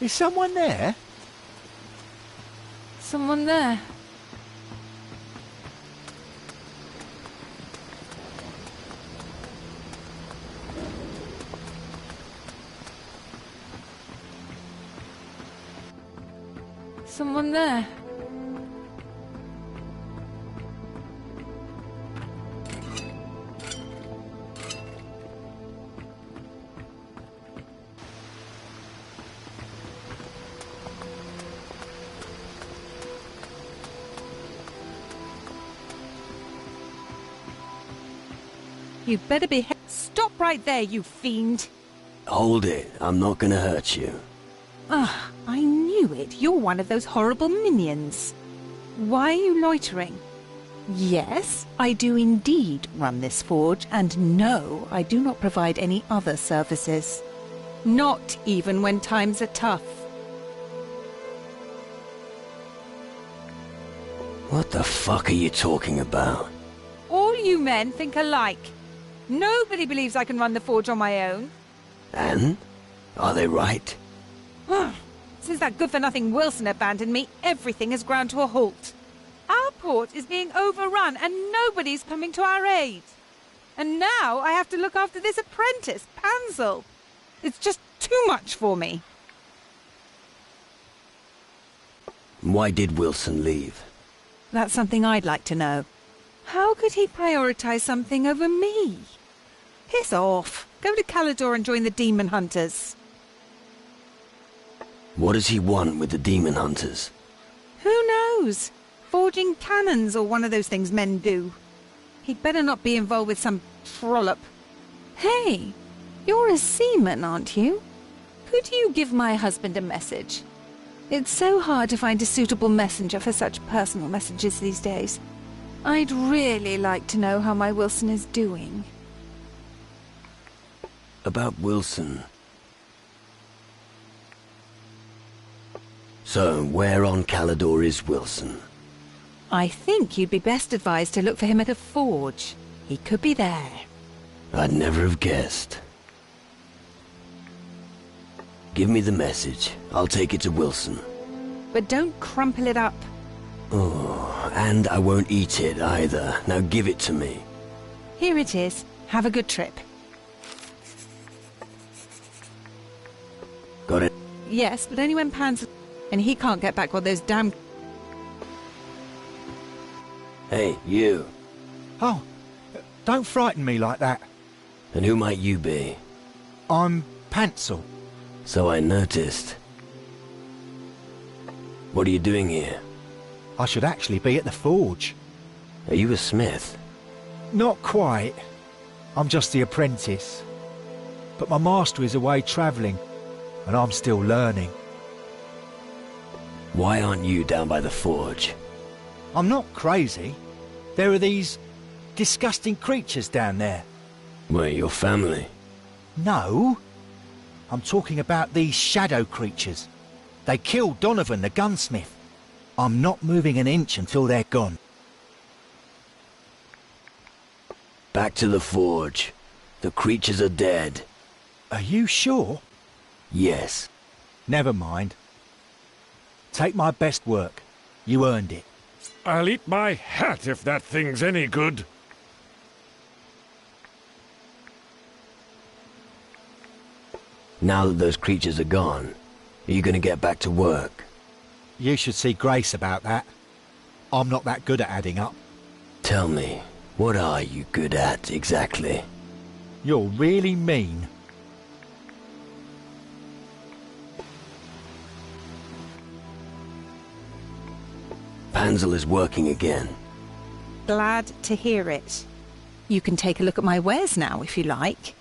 Is someone there? Someone there. Someone there. You better be... Stop right there, you fiend! Hold it. I'm not gonna hurt you. Ah, I knew it. You're one of those horrible minions. Why are you loitering? Yes, I do indeed run this forge, and no, I do not provide any other services. Not even when times are tough. What the fuck are you talking about? All you men think alike. Nobody believes I can run the forge on my own. And? Are they right? Since that good-for-nothing Wilson abandoned me, everything has ground to a halt. Our port is being overrun and nobody's coming to our aid. And now I have to look after this apprentice, Pansel. It's just too much for me. Why did Wilson leave? That's something I'd like to know. How could he prioritize something over me? Piss off. Go to Calidor and join the Demon Hunters. What does he want with the Demon Hunters? Who knows? Forging cannons or one of those things men do. He'd better not be involved with some trollop. Hey, you're a seaman, aren't you? Could you give my husband a message? It's so hard to find a suitable messenger for such personal messages these days. I'd really like to know how my Wilson is doing. About Wilson. So, where on Calidor is Wilson? I think you'd be best advised to look for him at a forge. He could be there. I'd never have guessed. Give me the message. I'll take it to Wilson. But don't crumple it up. Oh, and I won't eat it either. Now give it to me. Here it is. Have a good trip. Got it? Yes, but only when Pans... And he can't get back while those damn... Hey, you. Oh, don't frighten me like that. And who might you be? I'm Pansel. So I noticed. What are you doing here? I should actually be at the forge. Are you a smith? Not quite. I'm just the apprentice. But my master is away travelling, and I'm still learning. Why aren't you down by the forge? I'm not crazy. There are these disgusting creatures down there. Where, your family? No. I'm talking about these shadow creatures. They killed Donovan, the gunsmith. I'm not moving an inch until they're gone. Back to the forge. The creatures are dead. Are you sure? Yes. Never mind. Take my best work. You earned it. I'll eat my hat if that thing's any good. Now that those creatures are gone, are you going to get back to work? You should see Grace about that. I'm not that good at adding up. Tell me, what are you good at, exactly? You're really mean. Pansel is working again. Glad to hear it. You can take a look at my wares now, if you like.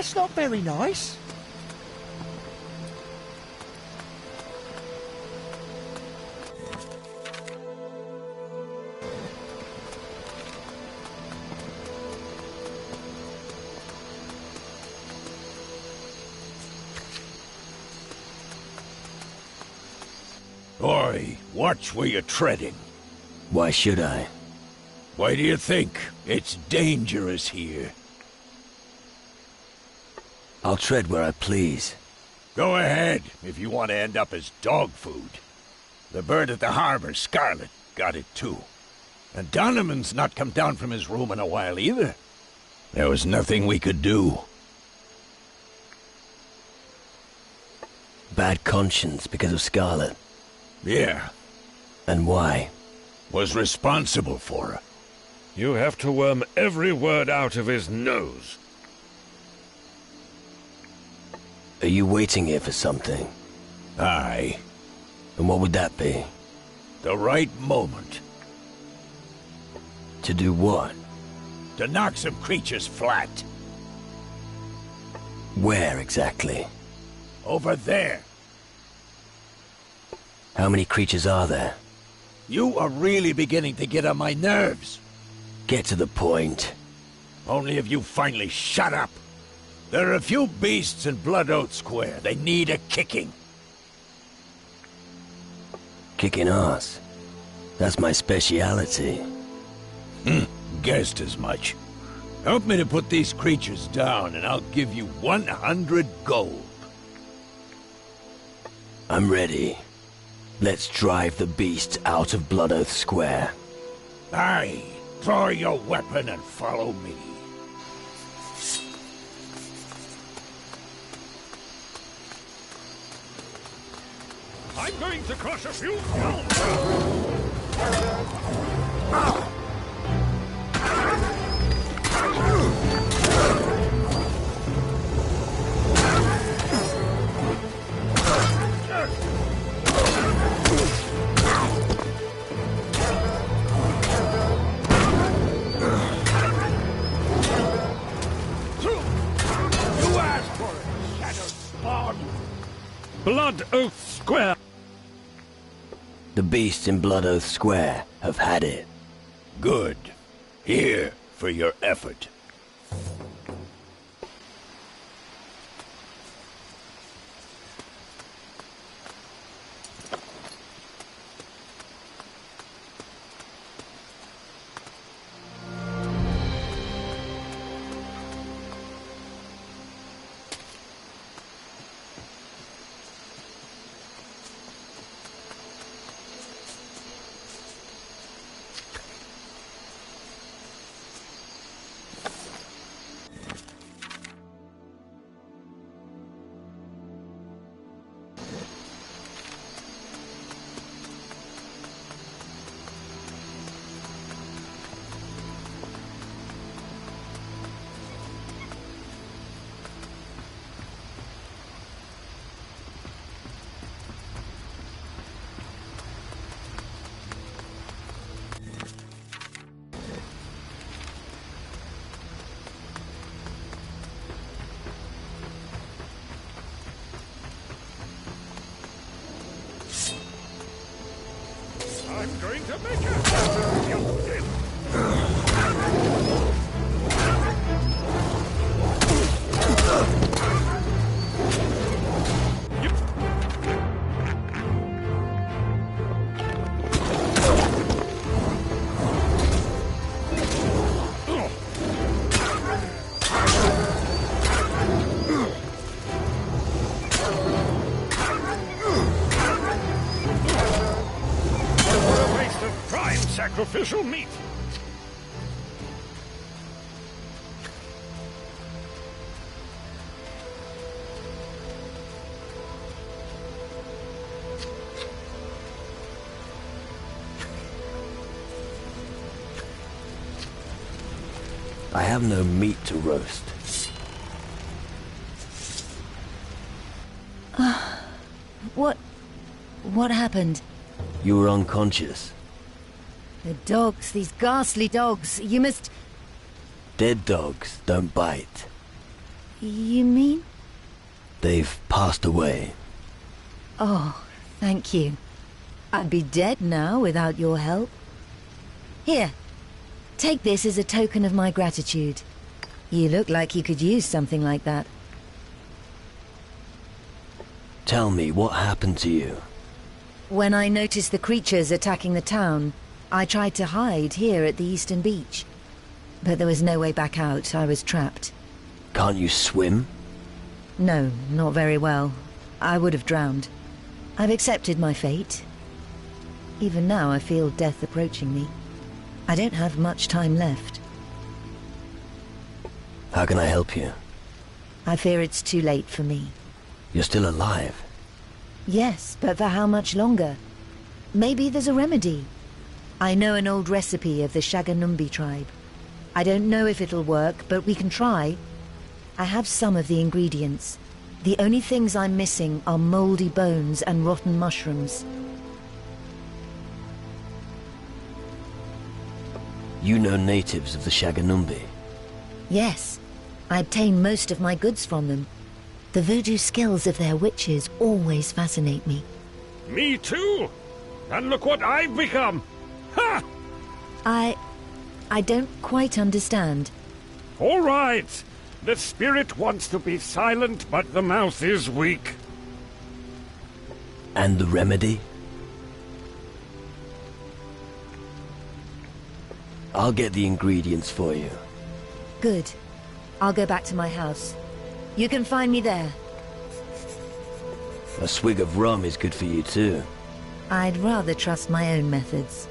That's not very nice. Oi, watch where you're treading. Why should I? Why do you think? It's dangerous here. I'll tread where I please. Go ahead, if you want to end up as dog food. The bird at the harbor, Scarlet, got it too. And Donovan's not come down from his room in a while either. There was nothing we could do. Bad conscience because of Scarlet. Yeah. And why? Was responsible for her. You have to worm every word out of his nose. Are you waiting here for something? Aye. And what would that be? The right moment. To do what? To knock some creatures flat. Where exactly? Over there. How many creatures are there? You are really beginning to get on my nerves. Get to the point. Only if you finally shut up. There are a few beasts in Blood Oath Square. They need a kicking. Kicking ass. That's my speciality. Guessed as much. Help me to put these creatures down, and I'll give you 100 gold. I'm ready. Let's drive the beast out of Blood Oath Square. Aye. Draw your weapon and follow me. I'm going to crush a few. You asked for it, Shadow Spawn. Blood Oath Square. The beasts in Blood Oath Square have had it. Good. Here for your effort. I'm going to make it. Sacrificial meat. I have no meat to roast. What happened? You were unconscious. The dogs, these ghastly dogs. You must... Dead dogs don't bite. You mean? They've passed away. Oh, thank you. I'd be dead now without your help. Here, take this as a token of my gratitude. You look like you could use something like that. Tell me, what happened to you? When I noticed the creatures attacking the town, I tried to hide here at the eastern beach. But there was no way back out. I was trapped. Can't you swim? No, not very well. I would have drowned. I've accepted my fate. Even now I feel death approaching me. I don't have much time left. How can I help you? I fear it's too late for me. You're still alive. Yes, but for how much longer? Maybe there's a remedy. I know an old recipe of the Shaganumbi tribe. I don't know if it'll work, but we can try. I have some of the ingredients. The only things I'm missing are moldy bones and rotten mushrooms. You know natives of the Shaganumbi. Yes, I obtain most of my goods from them. The voodoo skills of their witches always fascinate me. Me too! And look what I've become! Ha! I don't quite understand. All right! The spirit wants to be silent, but the mouth is weak. And the remedy? I'll get the ingredients for you. Good. I'll go back to my house. You can find me there. A swig of rum is good for you too. I'd rather trust my own methods.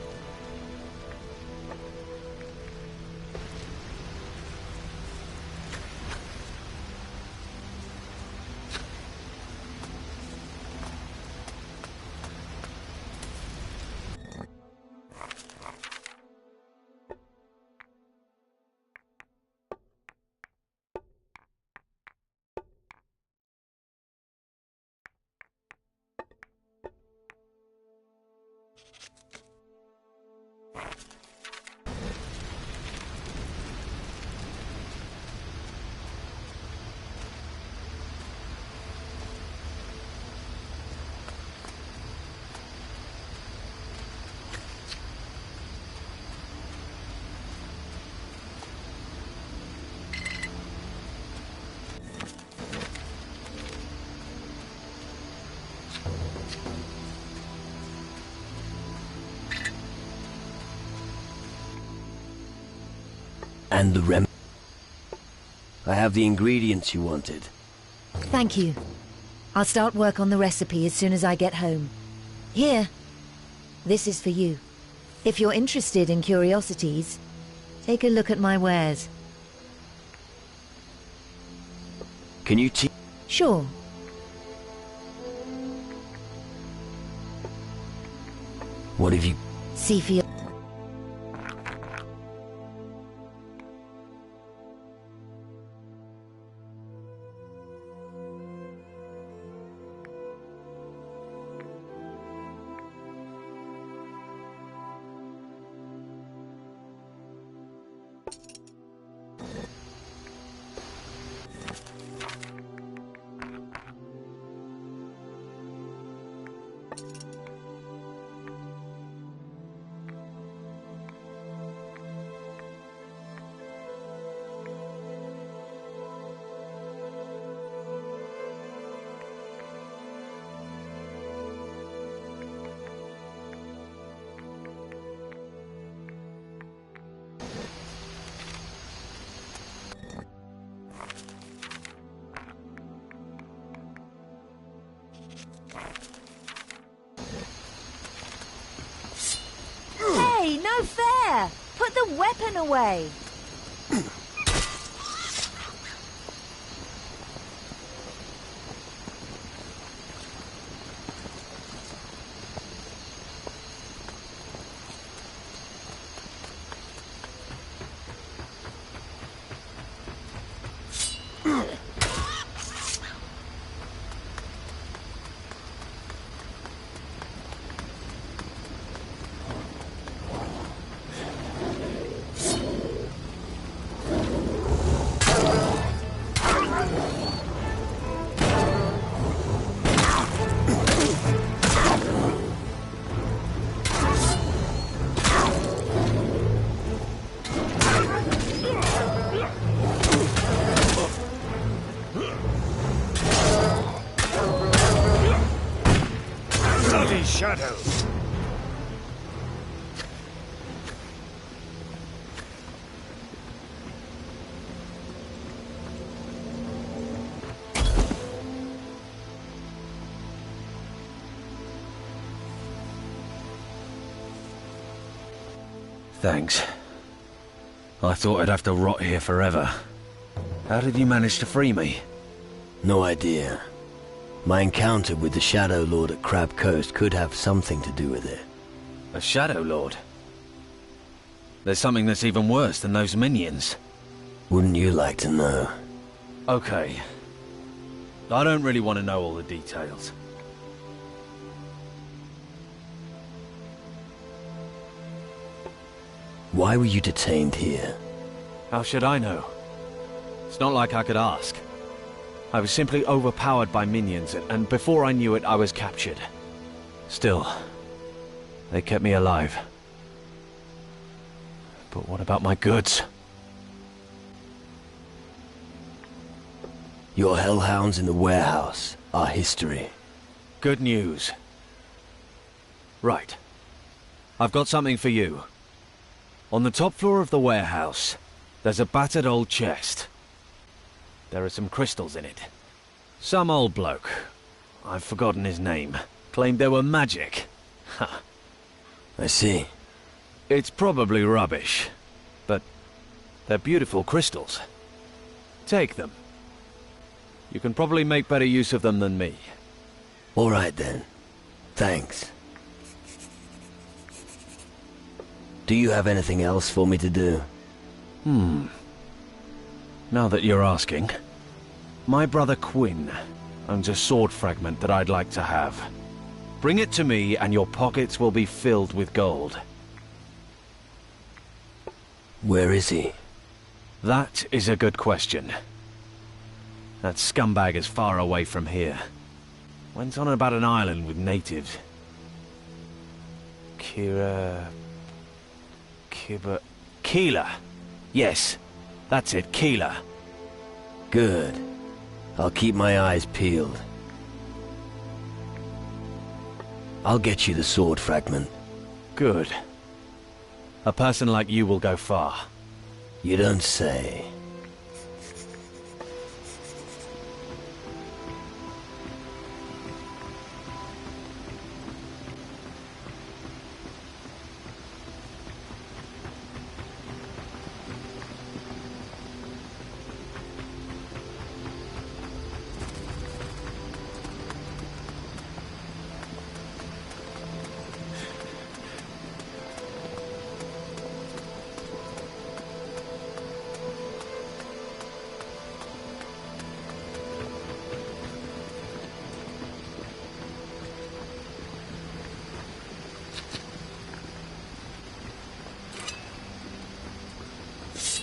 And the rem... I have the ingredients you wanted. Thank you. I'll start work on the recipe as soon as I get home. Here. This is for you. If you're interested in curiosities, take a look at my wares. Can you teach... Sure. What have you... See for your... Hey, no fair! Put the weapon away! shadows. Thanks. I thought I'd have to rot here forever. How did you manage to free me? No idea. My encounter with the Shadow Lord at Crab Coast could have something to do with it. A Shadow Lord? There's something that's even worse than those minions. Wouldn't you like to know? Okay. I don't really want to know all the details. Why were you detained here? How should I know? It's not like I could ask. I was simply overpowered by minions, and before I knew it, I was captured. Still, they kept me alive. But what about my goods? Your hellhounds in the warehouse are history. Good news. Right. I've got something for you. On the top floor of the warehouse, there's a battered old chest. There are some crystals in it. Some old bloke, I've forgotten his name, claimed they were magic. Ha. I see. It's probably rubbish, but they're beautiful crystals. Take them. You can probably make better use of them than me. All right then. Thanks. Do you have anything else for me to do? Now that you're asking, my brother Quinn owns a sword fragment that I'd like to have. Bring it to me and your pockets will be filled with gold. Where is he? That is a good question. That scumbag is far away from here. Went on about an island with natives. Keeler. Yes, that's it, Keeler. Good. I'll keep my eyes peeled. I'll get you the sword fragment. Good. A person like you will go far. You don't say.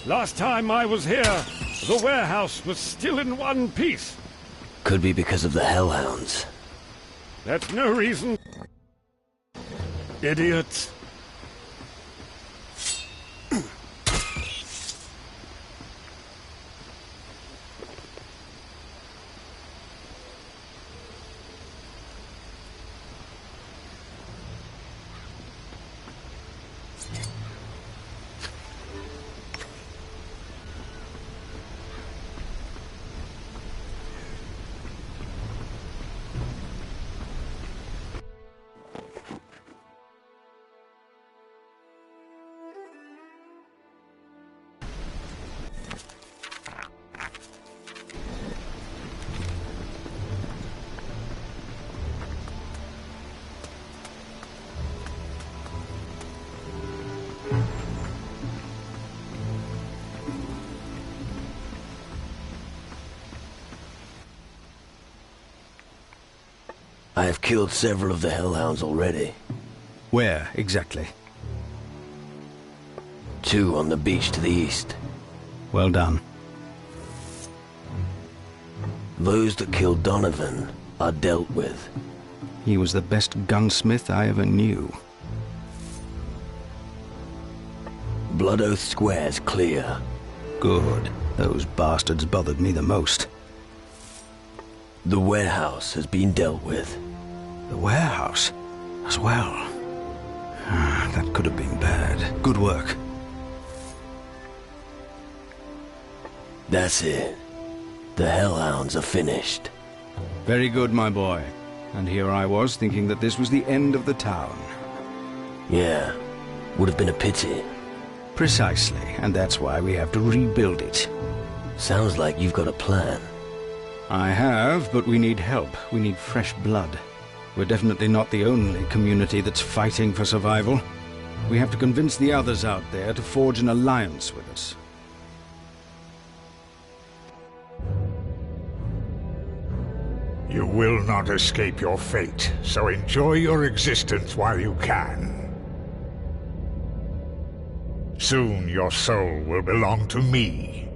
Last time I was here, the warehouse was still in one piece. Could be because of the hellhounds. That's no reason. Idiots. I have killed several of the hellhounds already. Where, exactly? 2 on the beach to the east. Well done. Those that killed Donovan are dealt with. He was the best gunsmith I ever knew. Blood Oath Square's clear. Good. Those bastards bothered me the most. The warehouse has been dealt with. The warehouse? as well. That could have been bad. Good work. That's it. The hellhounds are finished. Very good, my boy. And here I was thinking that this was the end of the town. Yeah, would have been a pity. Precisely, and that's why we have to rebuild it. Sounds like you've got a plan. I have, but we need help. We need fresh blood. We're definitely not the only community that's fighting for survival. We have to convince the others out there to forge an alliance with us. You will not escape your fate, so enjoy your existence while you can. Soon your soul will belong to me.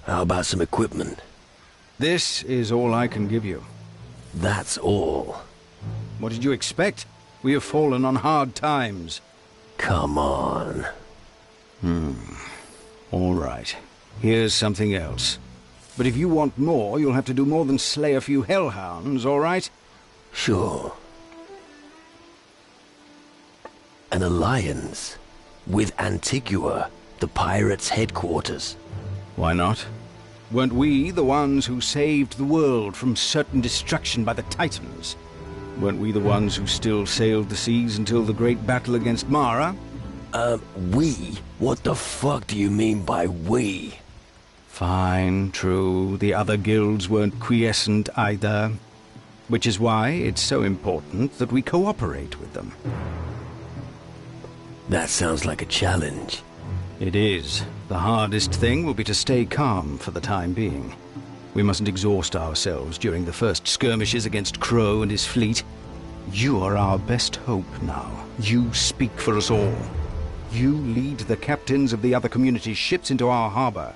How about some equipment? This is all I can give you. That's all. What did you expect? We have fallen on hard times. Come on. All right. Here's something else. But if you want more, you'll have to do more than slay a few hellhounds, all right? Sure. An alliance with Antigua, the pirates' headquarters. Why not? Weren't we the ones who saved the world from certain destruction by the Titans? Weren't we the ones who still sailed the seas until the great battle against Mara? We? What the fuck do you mean by we? Fine, true. The other guilds weren't quiescent either. Which is why it's so important that we cooperate with them. That sounds like a challenge. It is. The hardest thing will be to stay calm for the time being. We mustn't exhaust ourselves during the first skirmishes against Crow and his fleet. You are our best hope now. You speak for us all. You lead the captains of the other community's ships into our harbor.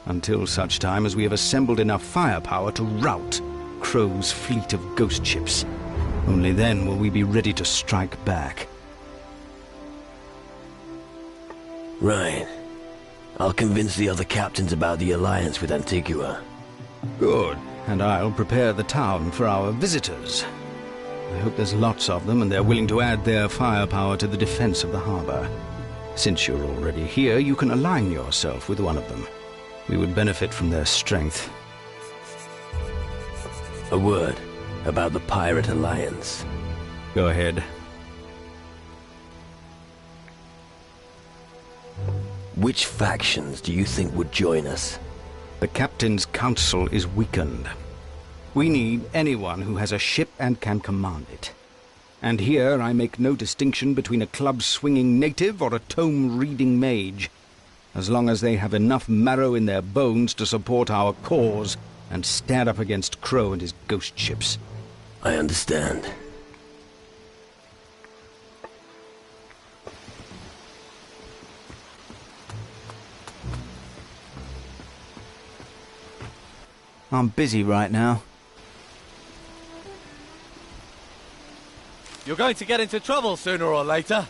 Until such time as we have assembled enough firepower to rout Crow's fleet of ghost ships. Only then will we be ready to strike back. Right. I'll convince the other captains about the alliance with Antigua. Good. And I'll prepare the town for our visitors. I hope there's lots of them and they're willing to add their firepower to the defense of the harbor. Since you're already here, you can align yourself with one of them. We would benefit from their strength. A word about the pirate alliance. Go ahead. Which factions do you think would join us? The Captain's Council is weakened. We need anyone who has a ship and can command it. And here I make no distinction between a club-swinging native or a tome-reading mage. As long as they have enough marrow in their bones to support our cause and stand up against Crow and his ghost ships. I understand. I'm busy right now. You're going to get into trouble sooner or later.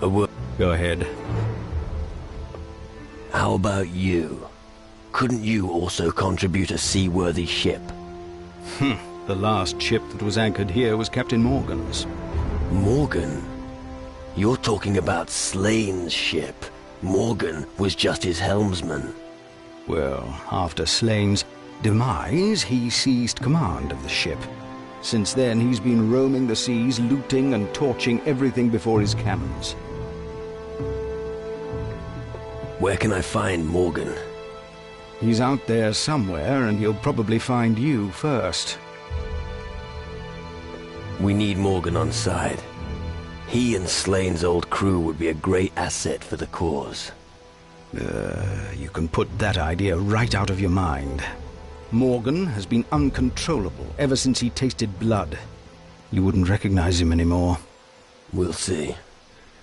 A word. Go ahead. How about you? Couldn't you also contribute a seaworthy ship? The last ship that was anchored here was Captain Morgan's. Morgan? You're talking about Slane's ship. Morgan was just his helmsman. Well, after Slane's demise, he seized command of the ship. Since then, he's been roaming the seas, looting and torching everything before his cannons. Where can I find Morgan? He's out there somewhere, and he'll probably find you first. We need Morgan on side. He and Slane's old crew would be a great asset for the cause. You can put that idea right out of your mind. Morgan has been uncontrollable ever since he tasted blood. You wouldn't recognize him anymore. We'll see.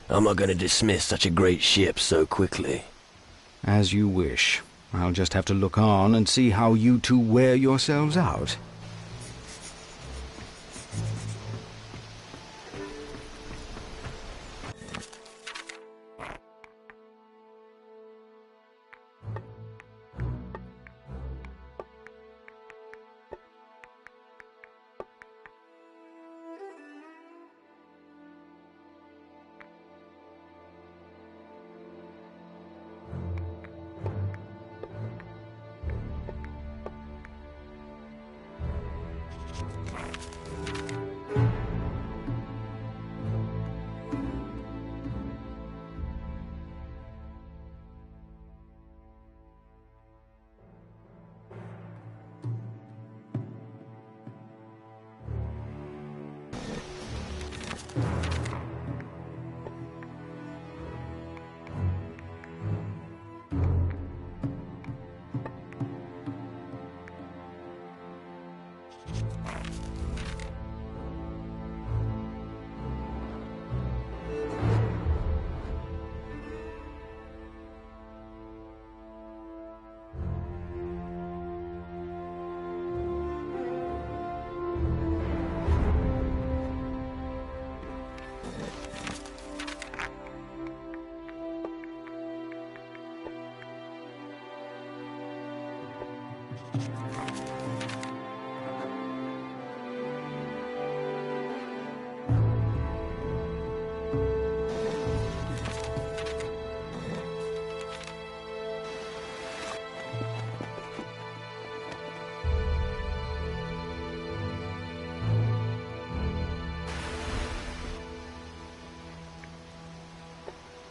I'm not going to dismiss such a great ship so quickly. As you wish. I'll just have to look on and see how you two wear yourselves out.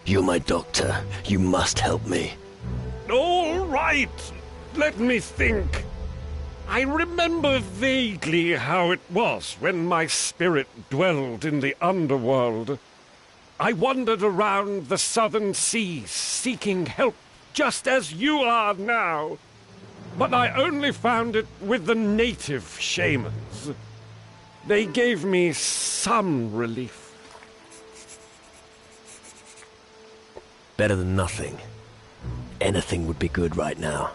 You're my doctor. You must help me. All right. Let me think. I remember vaguely how it was when my spirit dwelled in the underworld. I wandered around the southern seas seeking help, just as you are now. But I only found it with the native shamans. They gave me some relief. Better than nothing. Anything would be good right now.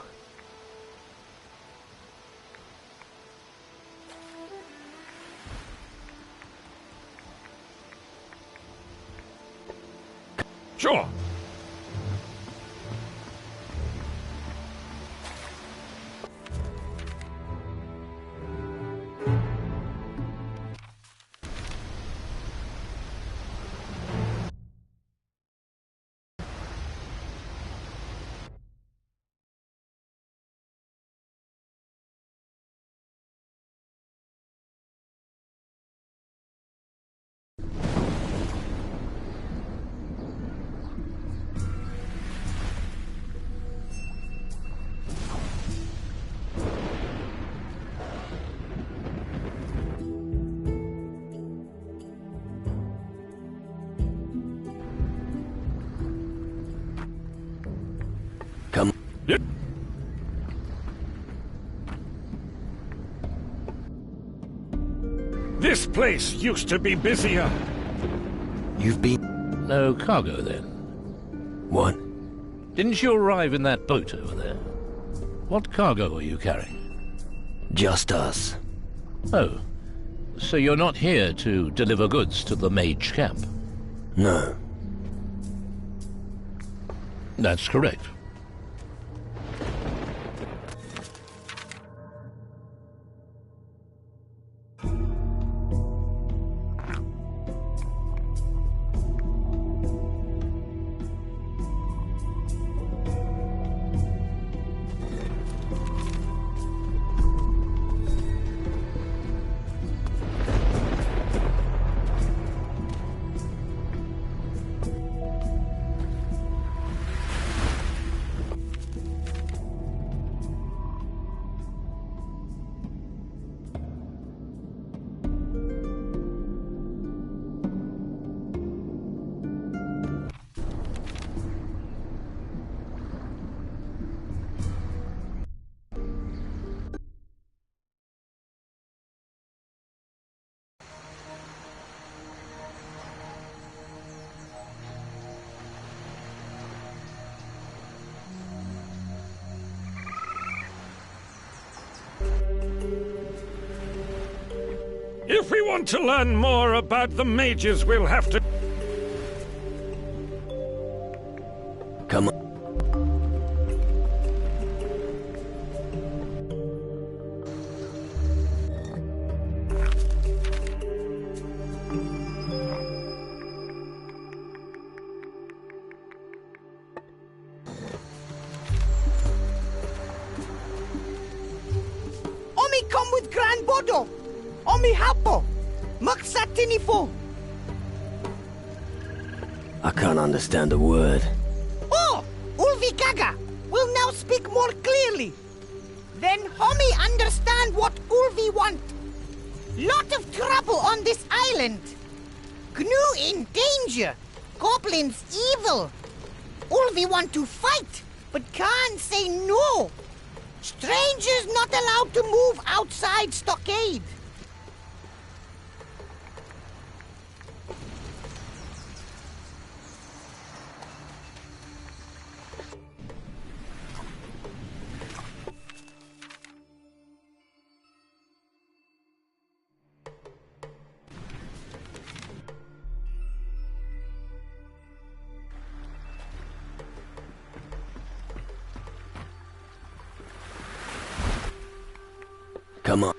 Sure. Come. Yep. This place used to be busier. You've been... No cargo, then? What? Didn't you arrive in that boat over there? What cargo are you carrying? Just us. Oh. So you're not here to deliver goods to the mage camp? No. That's correct. If we want to learn more about the mages, we'll have to... Come on. Omi come with Gran Bodo! Omi hapo! Maksatini. I can't understand a word. Oh! Ulvi Gaga will now speak more clearly. Then Homi understand what Ulvi want. Lot of trouble on this island. Gnu in danger. Goblins evil. Ulvi want to fight, but can't say no. Strangers not allowed to move outside stockade. Come on.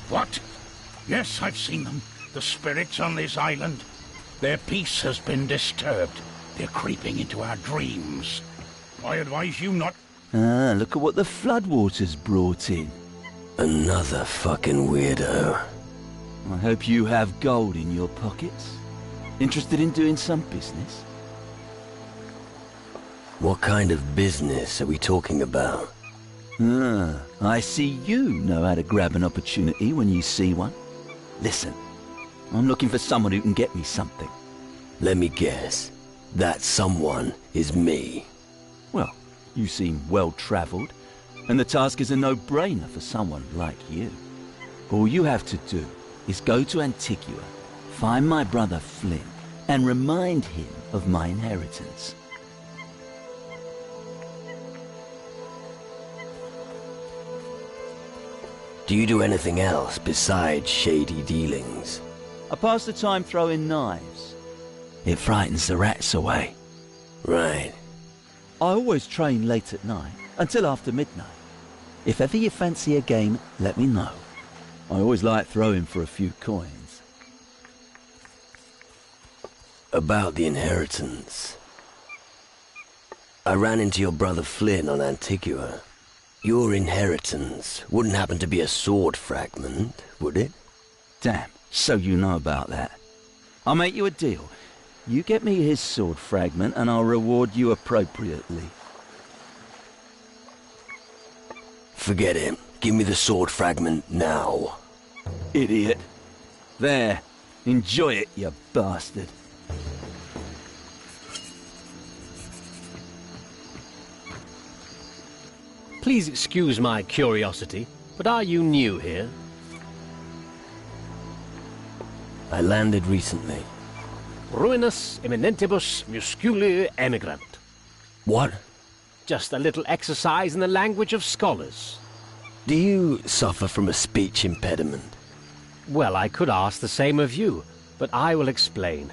What? Yes, I've seen them. The spirits on this island. Their peace has been disturbed. They're creeping into our dreams. I advise you not... Ah, look at what the floodwaters brought in. Another fucking weirdo. I hope you have gold in your pockets. Interested in doing some business? What kind of business are we talking about? Ah, I see you know how to grab an opportunity when you see one. Listen, I'm looking for someone who can get me something. Let me guess. That someone is me. Well, you seem well-travelled, and the task is a no-brainer for someone like you. All you have to do is go to Antigua, find my brother Flynn, and remind him of my inheritance. Do you do anything else besides shady dealings? I pass the time throwing knives. It frightens the rats away. Right. I always train late at night, until after midnight. If ever you fancy a game, let me know. I always like throwing for a few coins. About the inheritance. I ran into your brother Flynn on Antigua. Your inheritance wouldn't happen to be a sword fragment, would it? Damn, so you know about that. I'll make you a deal. You get me his sword fragment and I'll reward you appropriately. Forget it. Give me the sword fragment now. Idiot. There. Enjoy it, you bastard. Please excuse my curiosity, but are you new here? I landed recently. Ruinus eminentibus musculi emigrant. What? Just a little exercise in the language of scholars. Do you suffer from a speech impediment? Well, I could ask the same of you, but I will explain.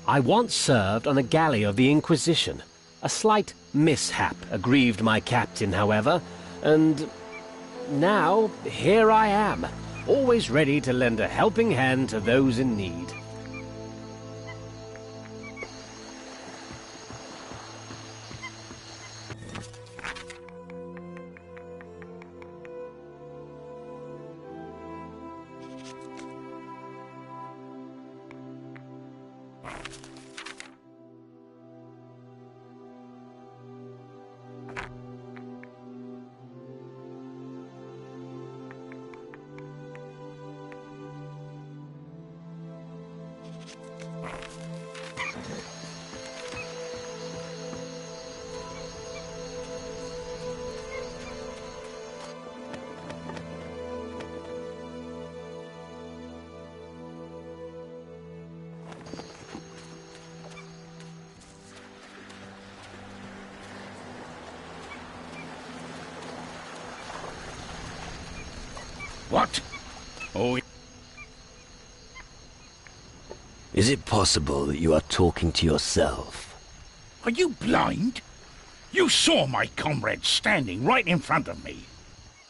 I once served on a galley of the Inquisition. A slight mishap aggrieved my captain, however, and now here I am, always ready to lend a helping hand to those in need. What? Oh, Is it possible that you are talking to yourself? are you blind? You saw my comrade standing right in front of me.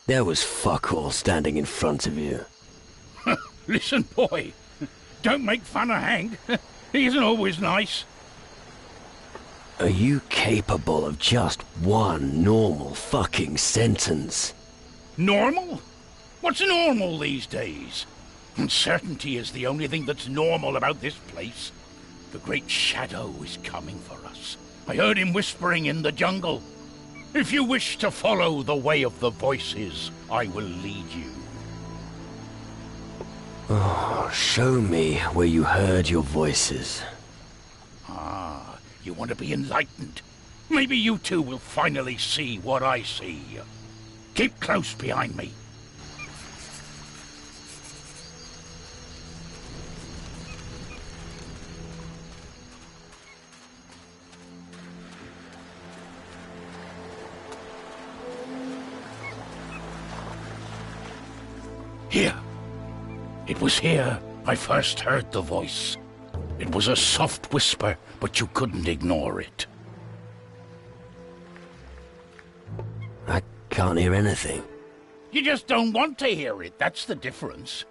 There was fuck all standing in front of you. Listen, boy. Don't make fun of Hank. He isn't always nice. Are you capable of just one normal fucking sentence? Normal? What's normal these days? Uncertainty is the only thing that's normal about this place. The Great Shadow is coming for us. I heard him whispering in the jungle. If you wish to follow the way of the voices, I will lead you. Oh, show me where you heard your voices. Ah, you want to be enlightened? Maybe you two will finally see what I see. Keep close behind me. Here. It was here I first heard the voice. It was a soft whisper, but you couldn't ignore it. I can't hear anything. You just don't want to hear it, that's the difference.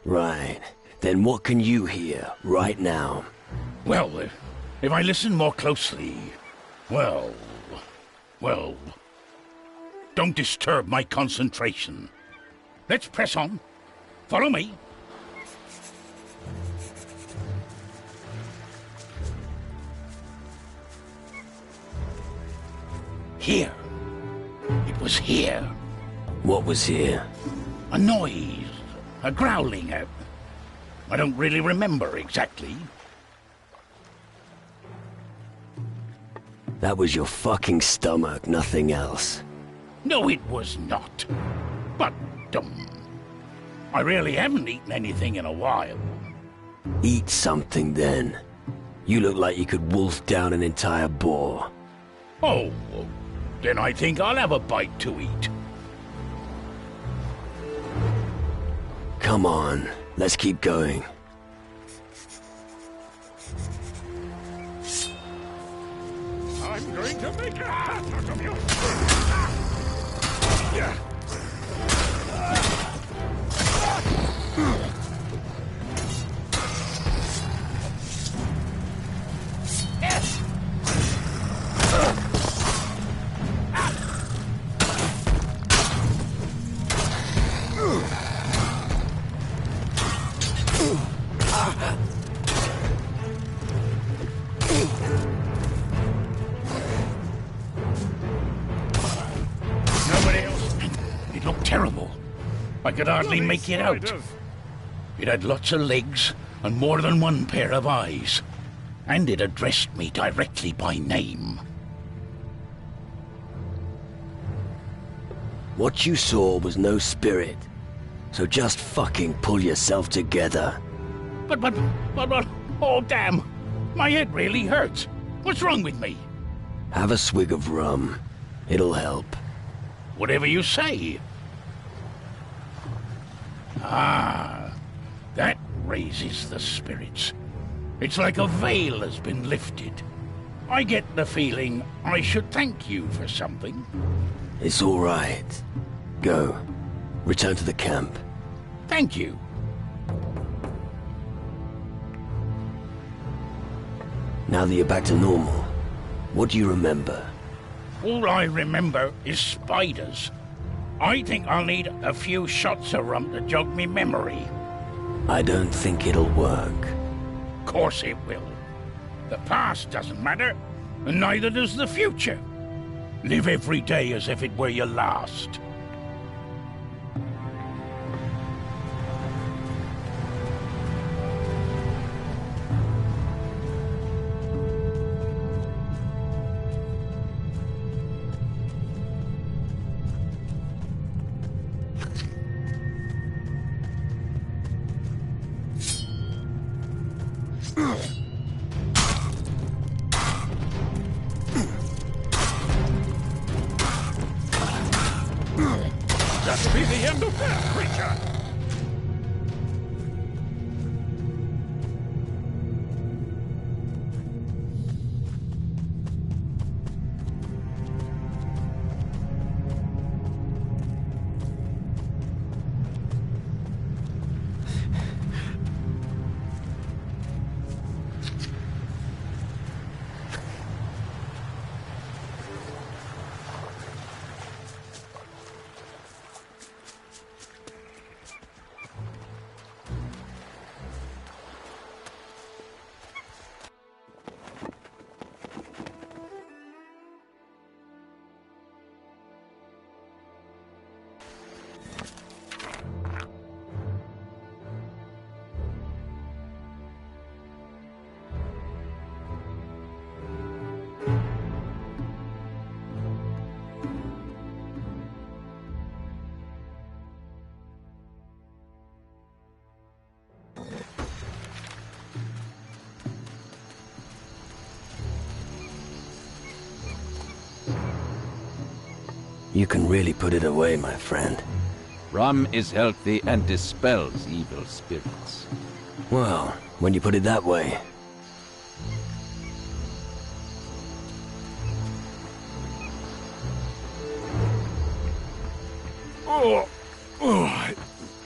Right. Then what can you hear right now? Well, if I listen more closely, well... Don't disturb my concentration. Let's press on. Follow me. Here. It was here. What was here? A noise. A growling. I don't really remember exactly. That was your fucking stomach, nothing else. No, it was not. But, I really haven't eaten anything in a while. Eat something, then. You look like you could wolf down an entire boar. Oh, then I think I'll have a bite to eat. Come on, let's keep going. I'm going to make a hat out of you! Yeah. Nobody else. It looked terrible. I could hardly make it out. It had lots of legs and more than one pair of eyes. And it addressed me directly by name. What you saw was no spirit. So just fucking pull yourself together. But, oh damn! My head really hurts. What's wrong with me? Have a swig of rum. It'll help. Whatever you say. Ah, that raises the spirits. It's like a veil has been lifted. I get the feeling I should thank you for something. It's all right. Go. Return to the camp. Thank you. Now that you're back to normal, what do you remember? All I remember is spiders. I think I'll need a few shots of rum to jog me memory. I don't think it'll work. Of course it will. The past doesn't matter, and neither does the future. Live every day as if it were your last. just be the end of that creature. You can really put it away, my friend. Rum is healthy and dispels evil spirits. Well, when you put it that way.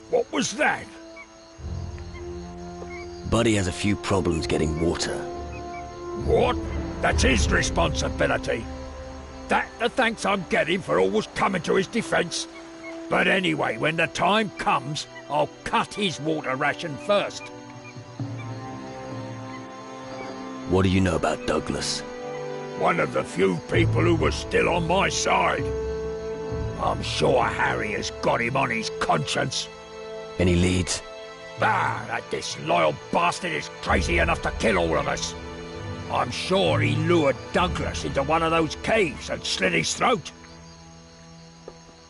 What was that? Buddy has a few problems getting water. What? That's his responsibility. That the thanks I'm getting for always coming to his defense. But anyway, when the time comes, I'll cut his water ration first. What do you know about Douglas? One of the few people who was still on my side. I'm sure Harry has got him on his conscience. Any leads? That disloyal bastard is crazy enough to kill all of us. I'm sure he lured Douglas into one of those caves and slit his throat.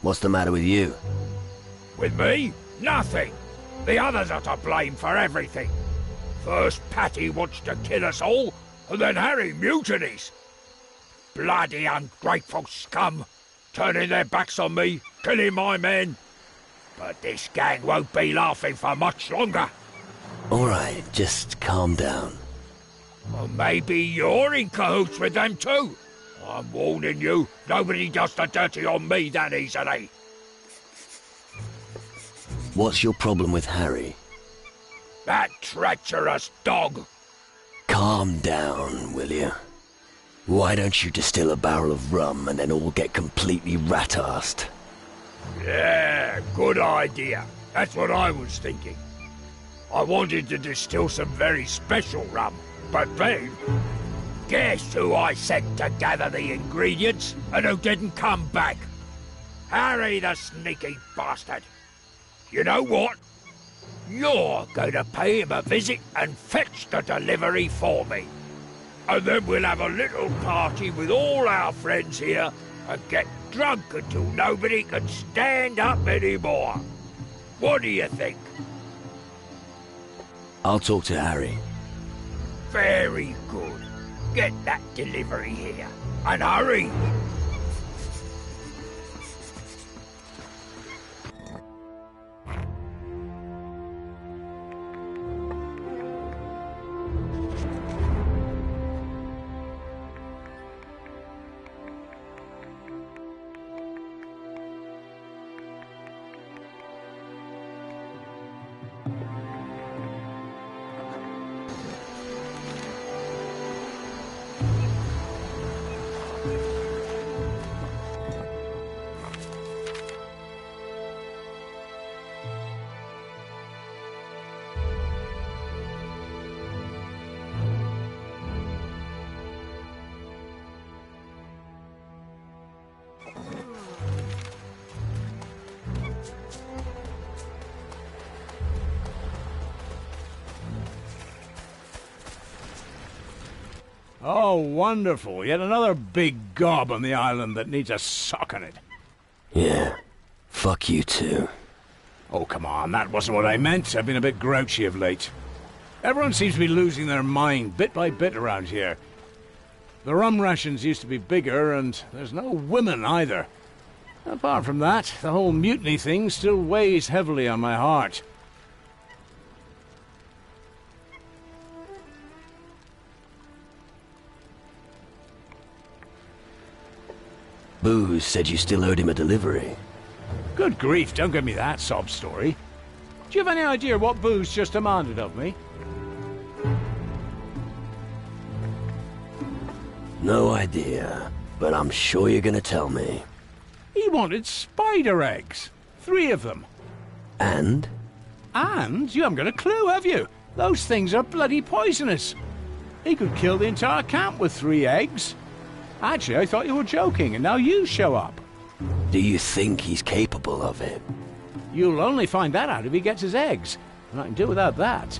What's the matter with you? With me? Nothing. The others are to blame for everything. First Patty wants to kill us all, and then Harry mutinies. Bloody ungrateful scum, turning their backs on me, killing my men. But this gang won't be laughing for much longer. All right, just calm down. Well, maybe you're in cahoots with them too. I'm warning you, nobody does the dirty on me that easily. What's your problem with Harry? That treacherous dog. Calm down, will you? Why don't you distill a barrel of rum and then all get completely rat-assed? Yeah, good idea. That's what I was thinking. I wanted to distill some very special rum, but then, guess who I sent to gather the ingredients and who didn't come back? Harry the sneaky bastard. You know what? You're going to pay him a visit and fetch the delivery for me. And then we'll have a little party with all our friends here and get drunk until nobody can stand up anymore. What do you think? I'll talk to Harry. Very good. Get that delivery here. And hurry! Oh, wonderful. Yet another big gob on the island that needs a sock on it. Yeah. Fuck you too. Oh, come on. That wasn't what I meant. I've been a bit grouchy of late. Everyone seems to be losing their mind bit by bit around here. The rum rations used to be bigger, and there's no women either. Apart from that, the whole mutiny thing still weighs heavily on my heart. Booze said you still owed him a delivery. Good grief, don't give me that sob story. Do you have any idea what Booze just demanded of me? No idea, but I'm sure you're gonna tell me. He wanted spider eggs. 3 of them. And? And you haven't got a clue, have you? Those things are bloody poisonous. He could kill the entire camp with 3 eggs. Actually, I thought you were joking, and now you show up. Do you think he's capable of it? You'll only find that out if he gets his eggs, and I can do without that.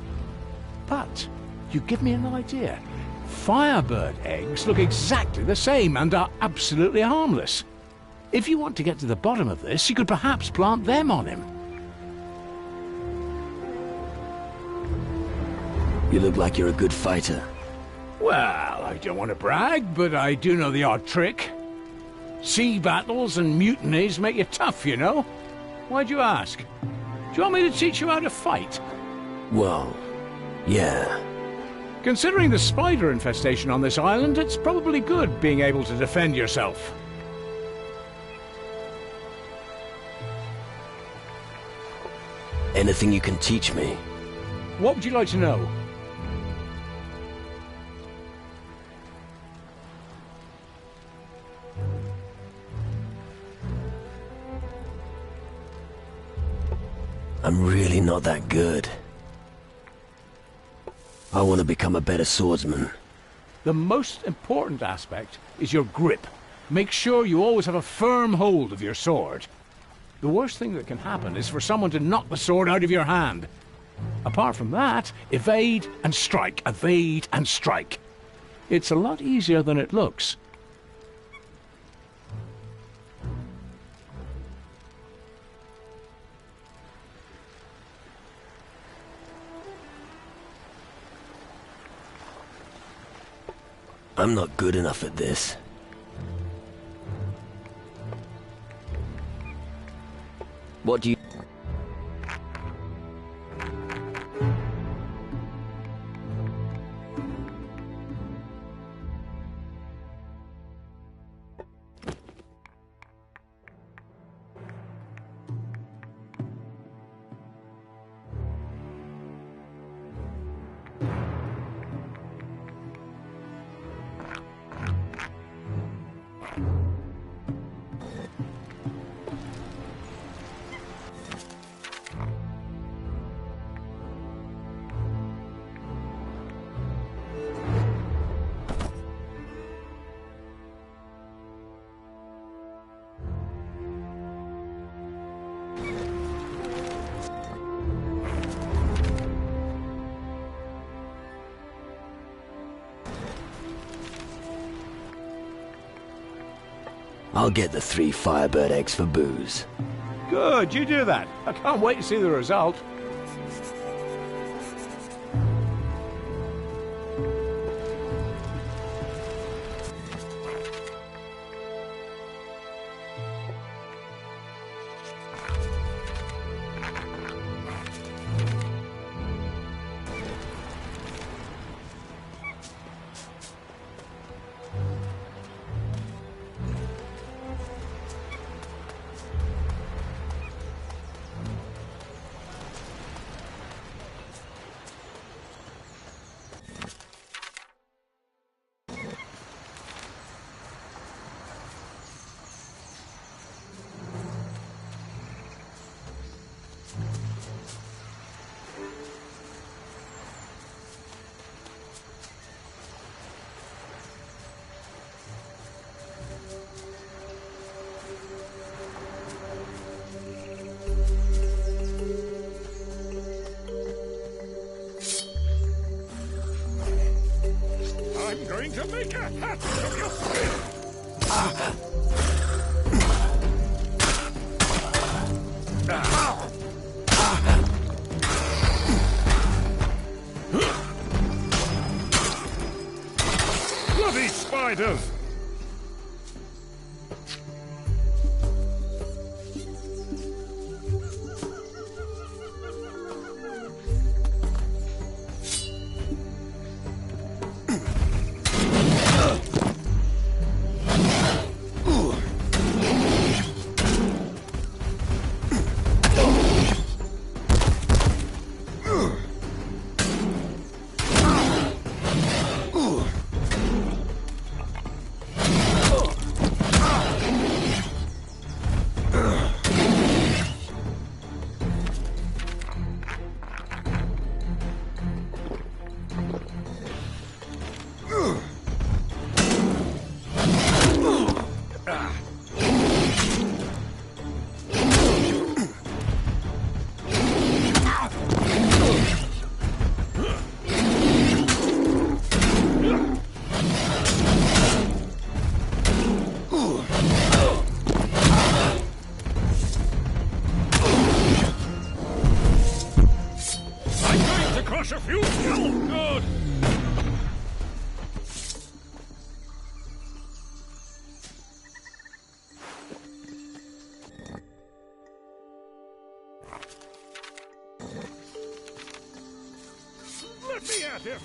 But you give me an idea. Firebird eggs look exactly the same and are absolutely harmless. If you want to get to the bottom of this, you could perhaps plant them on him. You look like you're a good fighter. Well, I don't want to brag, but I do know the odd trick. Sea battles and mutinies make you tough, you know. Why'd you ask? Do you want me to teach you how to fight? Well, yeah. Considering the spider infestation on this island, it's probably good being able to defend yourself. Anything you can teach me? What would you like to know? I'm really not that good. I want to become a better swordsman. The most important aspect is your grip. Make sure you always have a firm hold of your sword. The worst thing that can happen is for someone to knock the sword out of your hand. Apart from that, evade and strike, evade and strike. It's a lot easier than it looks. I'm not good enough at this. What do you... I'll get the 3 Firebird eggs for Booze. Good, you do that. I can't wait to see the result. I'm going to make a hat of your Bloody spiders! at him!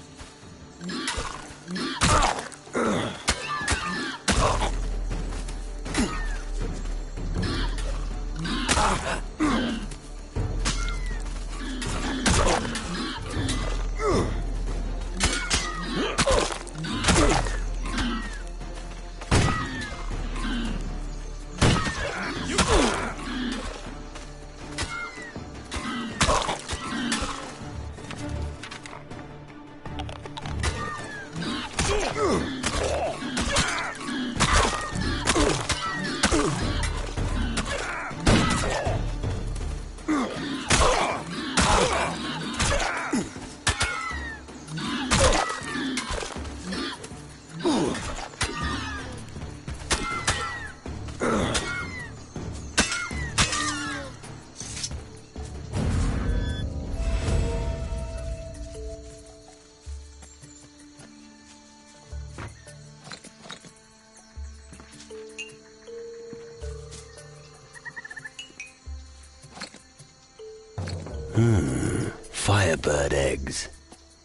Firebird eggs.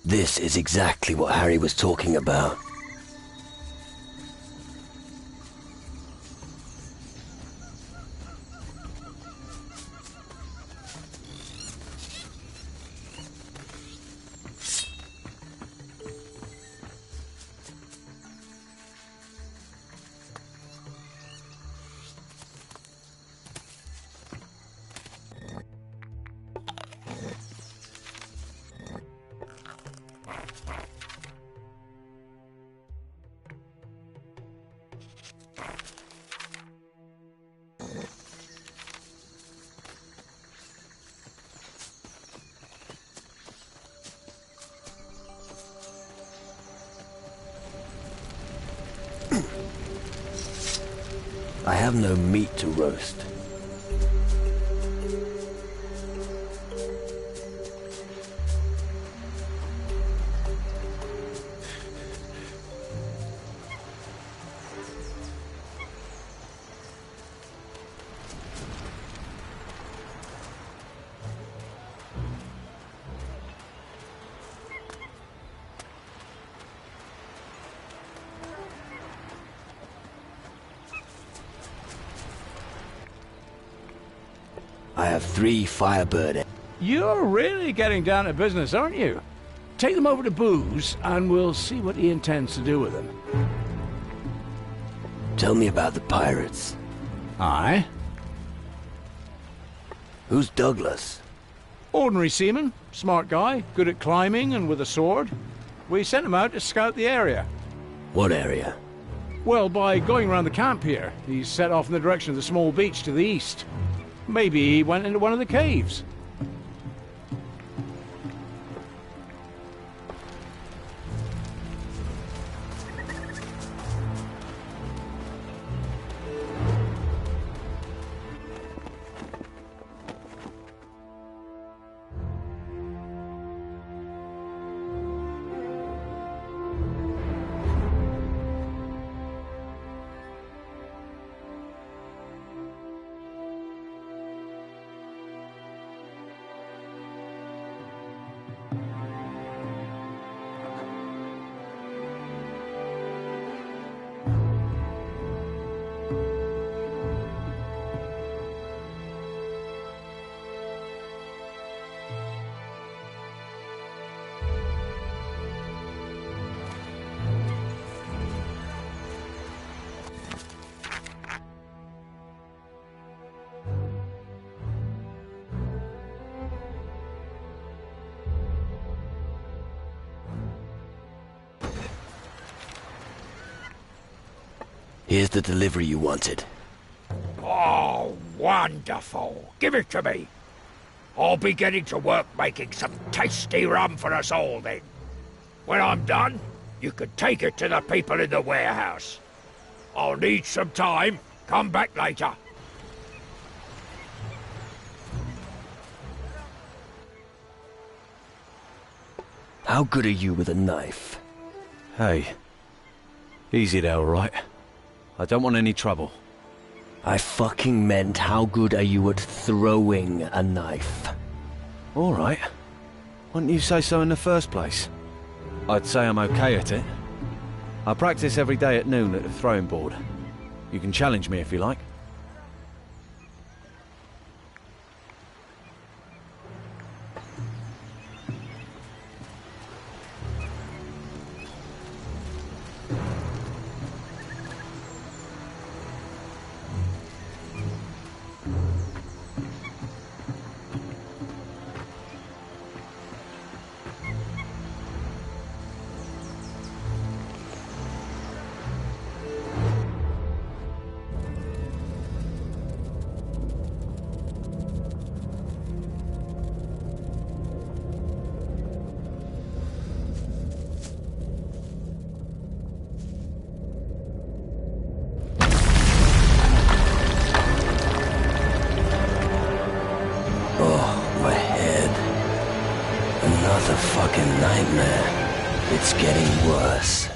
This is exactly what Harry was talking about. I have no meat to roast. I have 3 Firebird eggs. You're really getting down to business, aren't you? Take them over to Booze, and we'll see what he intends to do with them. Tell me about the pirates. Aye? Who's Douglas? Ordinary seaman, smart guy, good at climbing and with a sword. We sent him out to scout the area. What area? Well, by going around the camp here, he's set off in the direction of the small beach to the east. Maybe he went into one of the caves. Here's the delivery you wanted. Oh, wonderful. Give it to me. I'll be getting to work making some tasty rum for us all then. When I'm done, you can take it to the people in the warehouse. I'll need some time. Come back later. How good are you with a knife? Hey. Easy there, all right? I don't want any trouble. I fucking meant how good are you at throwing a knife? All right. Why didn't you say so in the first place? I'd say I'm okay at it. I practice every day at noon at the throwing board. You can challenge me if you like. It's getting worse.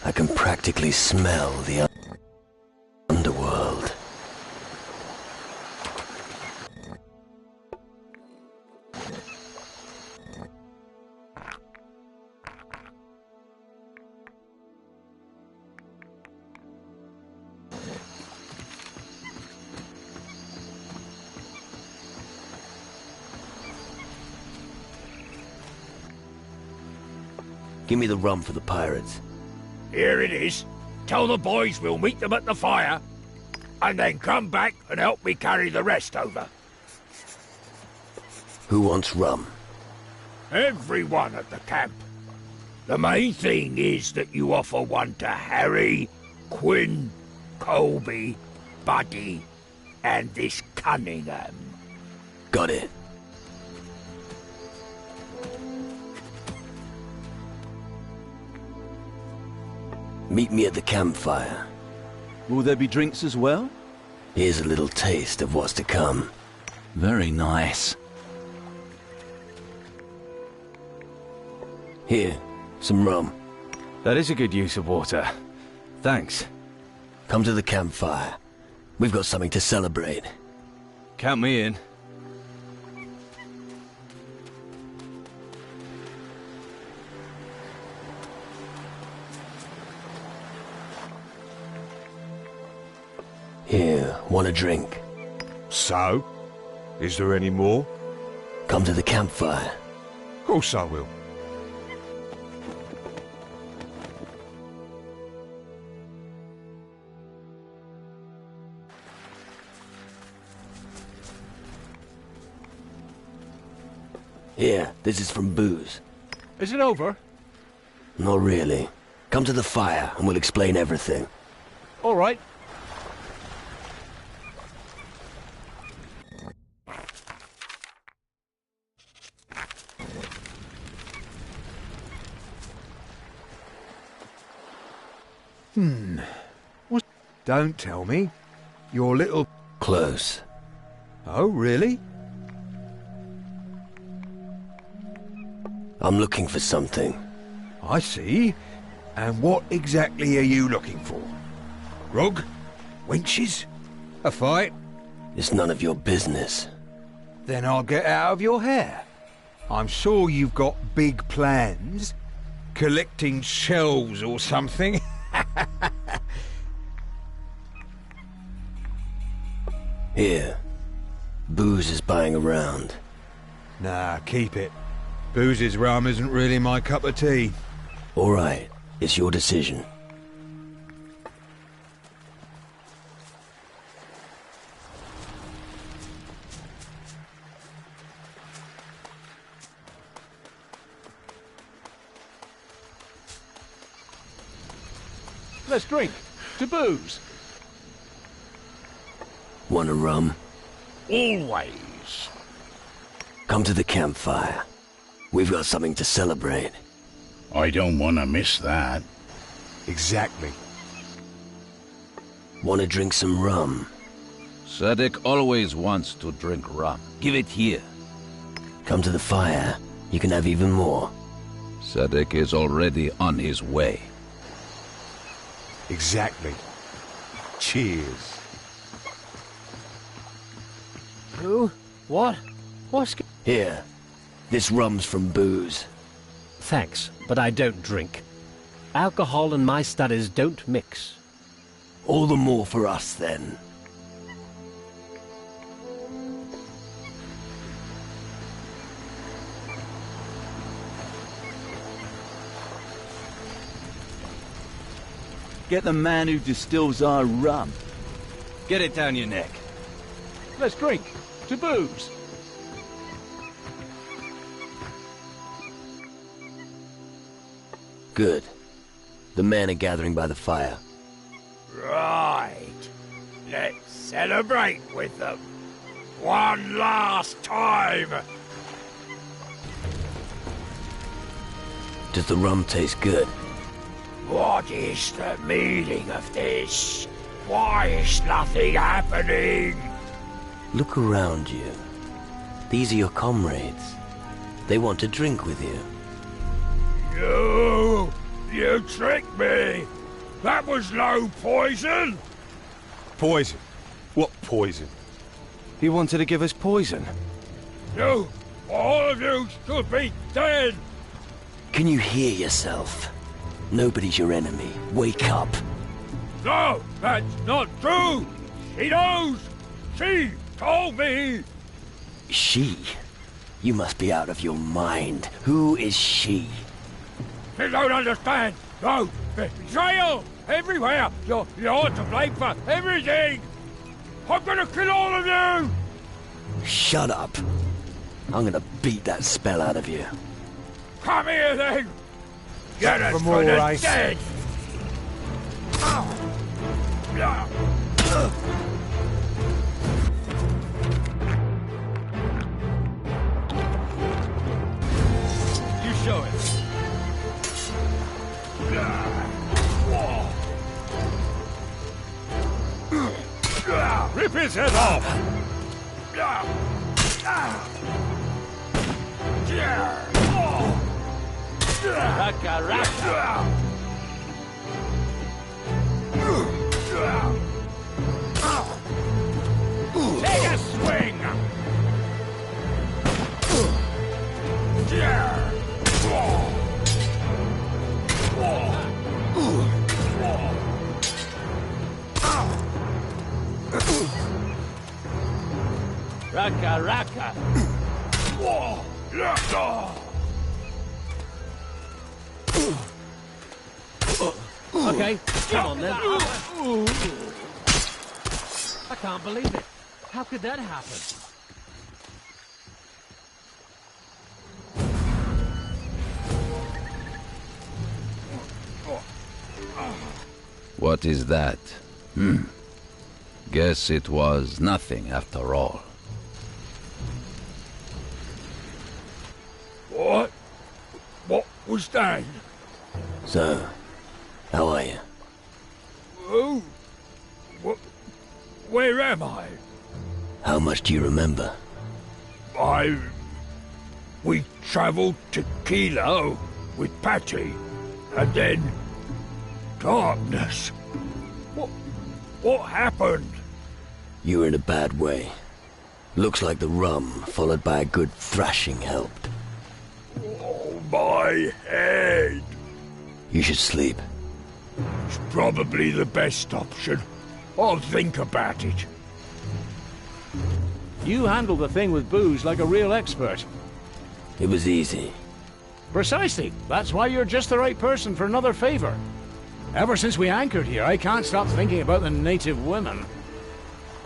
I can practically smell the underworld. Give me the rum for the pirates. Here it is. Tell the boys we'll meet them at the fire, and then come back and help me carry the rest over. Who wants rum? Everyone at the camp. The main thing is that you offer one to Harry, Quinn, Colby, Buddy, and this Cunningham. Got it. Meet me at the campfire. Will there be drinks as well? Here's a little taste of what's to come. Very nice. Here, some rum. That is a good use of water. Thanks. Come to the campfire. We've got something to celebrate. Count me in. Here, want a drink? So? Is there any more? Come to the campfire. Of course I will. Here, this is from Booze. Is it over? Not really. Come to the fire and we'll explain everything. All right. What? Don't tell me. Your little... Close. Oh, really? I'm looking for something. I see. And what exactly are you looking for? Grog? Wenches? A fight? It's none of your business. Then I'll get out of your hair. I'm sure you've got big plans. Collecting shells or something. Here. Booze is buying around. Nah, keep it. Booze's rum isn't really my cup of tea. All right. It's your decision. Let's drink. To Booze. Want a rum? Always. Come to the campfire. We've got something to celebrate. I don't want to miss that. Exactly. Want to drink some rum? Sadek always wants to drink rum. Give it here. Come to the fire. You can have even more. Sadek is already on his way. Exactly. Cheers. Who? What? What's... Here. This rum's from Booze. Thanks, but I don't drink. Alcohol and my studies don't mix. All the more for us, then. Get the man who distills our rum. Get it down your neck. Let's drink. To booze. Good. The men are gathering by the fire. Right. Let's celebrate with them. One last time. Does the rum taste good? What is the meaning of this? Why is nothing happening? Look around you. These are your comrades. They want to drink with you. You tricked me. That was no poison. Poison? What poison? He wanted to give us poison. You, all of you should be dead. Can you hear yourself? Nobody's your enemy. Wake up. No, that's not true. She knows. She told me. She? You must be out of your mind. Who is she? You don't understand. No, betrayal everywhere. You're to blame for everything. I'm gonna kill all of you. Shut up. I'm gonna beat that spell out of you. Come here, then. Get us for for more the ice. dead. You show it. Rip his head off! Raka, raka. Take a swing. Raka, raka. Okay, come on then. I can't believe it. How could that happen? What is that? Guess it was nothing after all. What? What was that? So, how are you? Oh, where am I? How much do you remember? We travelled to Kilo with Patty, and then darkness. What happened? You were in a bad way. Looks like the rum, followed by a good thrashing, helped. Oh, my head. You should sleep. It's probably the best option. I'll think about it. You handle the thing with booze like a real expert. It was easy. Precisely. That's why you're just the right person for another favor. Ever since we anchored here, I can't stop thinking about the native women.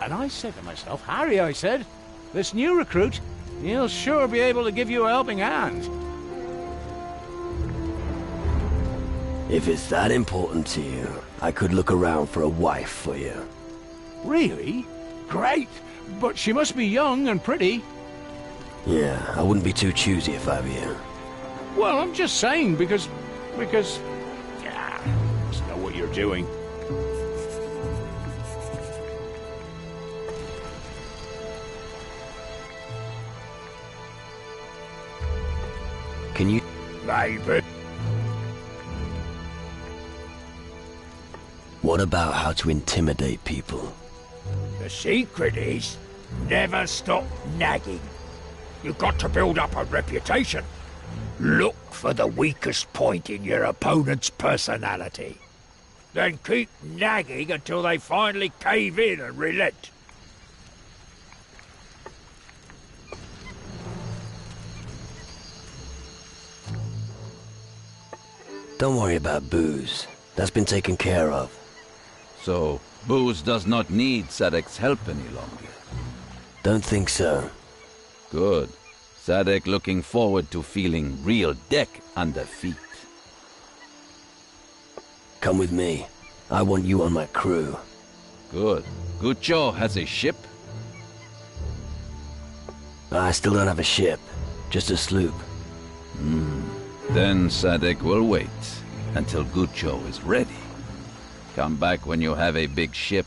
And I said to myself, Harry, I said, this new recruit, he'll sure be able to give you a helping hand. If it's that important to you, I could look around for a wife for you. Really? Great. But she must be young and pretty. Yeah, I wouldn't be too choosy if I were you. Well, I'm just saying, because... Yeah, just know what you're doing. Can you... Maybe. What about how to intimidate people? The secret is never stop nagging. You've got to build up a reputation. Look for the weakest point in your opponent's personality. Then keep nagging until they finally cave in and relent. Don't worry about booze. That's been taken care of. So, Booze does not need Sadek's help any longer? Don't think so. Good. Sadek looking forward to feeling real deck under feet. Come with me. I want you on my crew. Good. Gucho has a ship? I still don't have a ship. Just a sloop. Then Sadek will wait until Gucho is ready. Come back when you have a big ship.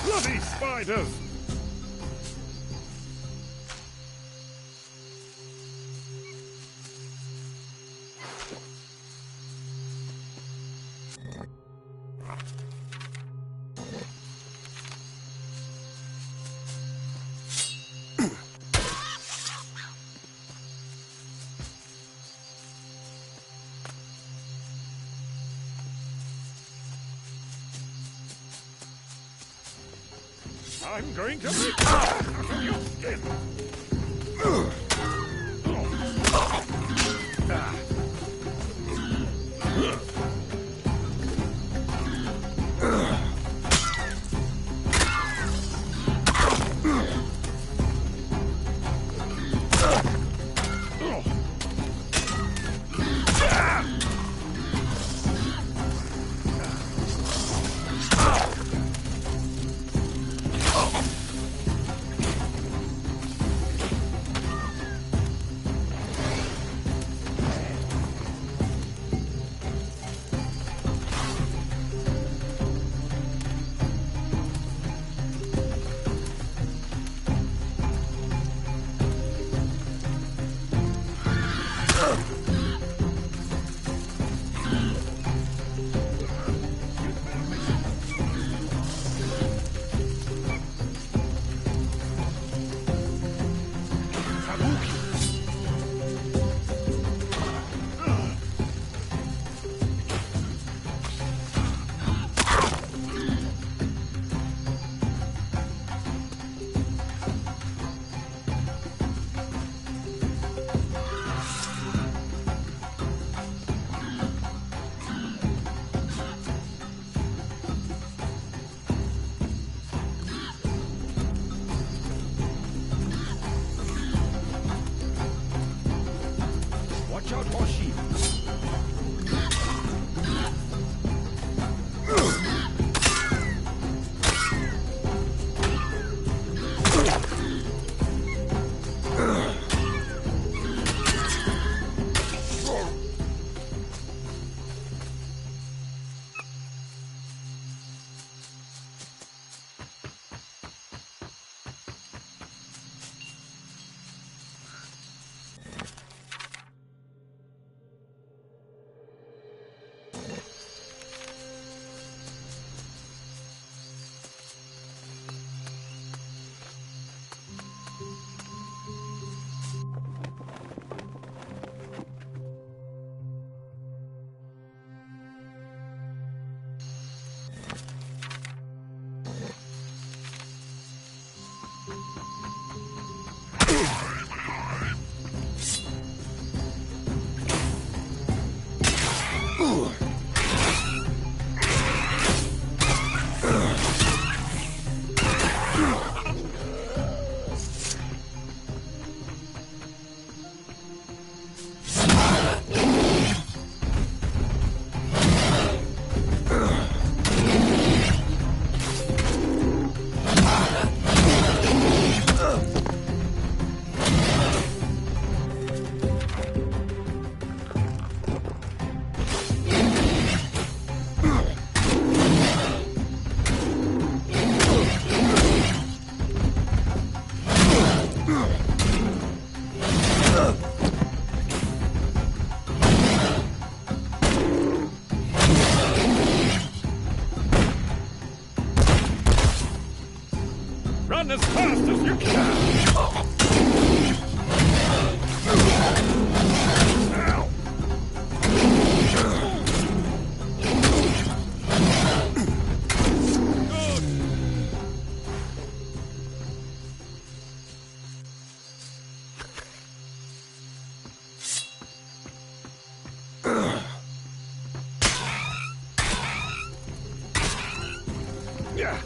Bloody spiders! I'm going to make out of your skin! Watch out for sheep. Run as fast as you can! Now! Yeah.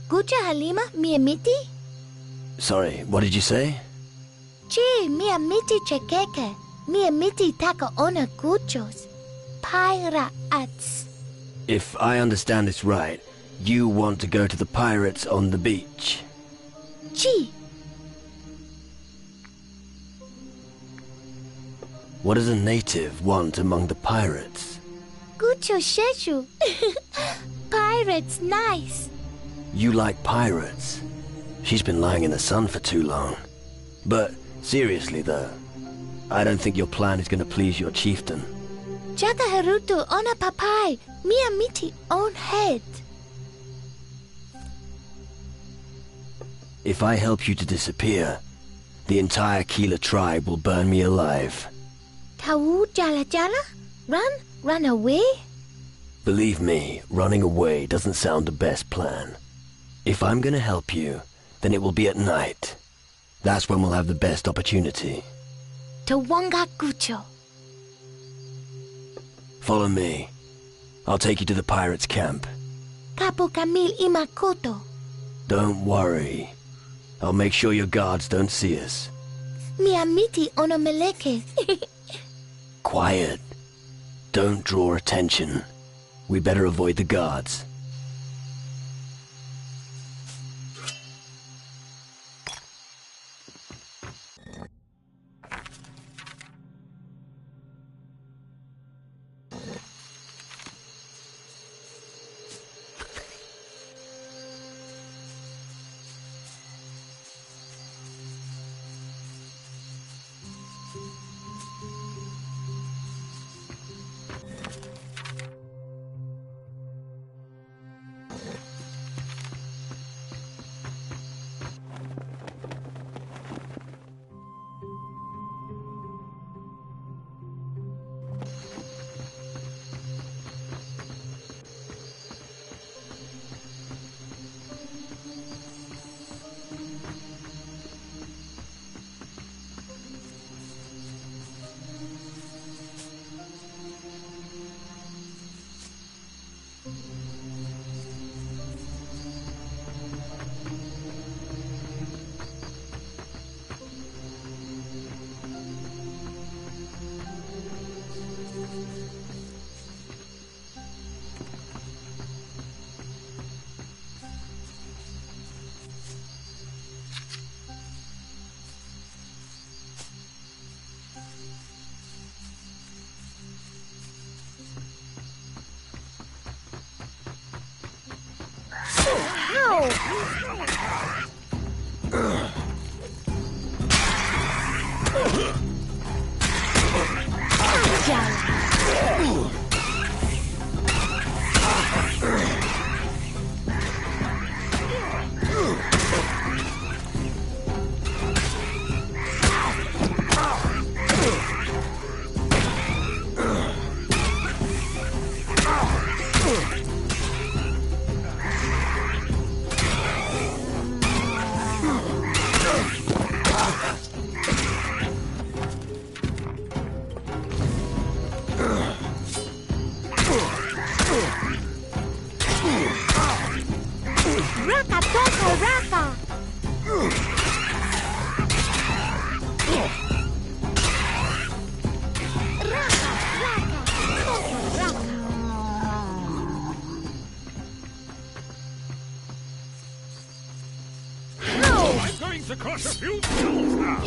Kucha Halima Miamiti? Sorry, what did you say? Chi Miamiti Chekeke. Miamiti Taka Ona Kuchos. Pirates. If I understand this right, you want to go to the pirates on the beach. Chi. What does a native want among the pirates? Kucho Sheshu. Pirates nice. You like pirates? She's been lying in the sun for too long. But seriously though, I don't think your plan is going to please your chieftain. Chata Harutu Ona Papai. Miamiti own head. If I help you to disappear, the entire Keeler tribe will burn me alive. Tau Jala Jala? Run away? Believe me, running away doesn't sound the best plan. If I'm gonna help you, then it will be at night. That's when we'll have the best opportunity. Tawanga Kucho. Follow me. I'll take you to the pirates' camp. Kapo Kamil Imakoto. Don't worry. I'll make sure your guards don't see us. Miamiti Onomeleke. Quiet. Don't draw attention. We better avoid the guards. Raka toka raka. Raka, raka, toka raka. I'm going to crush a few skulls now.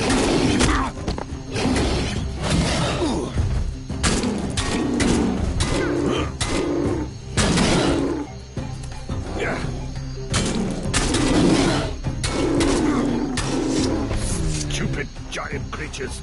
Stupid giant creatures.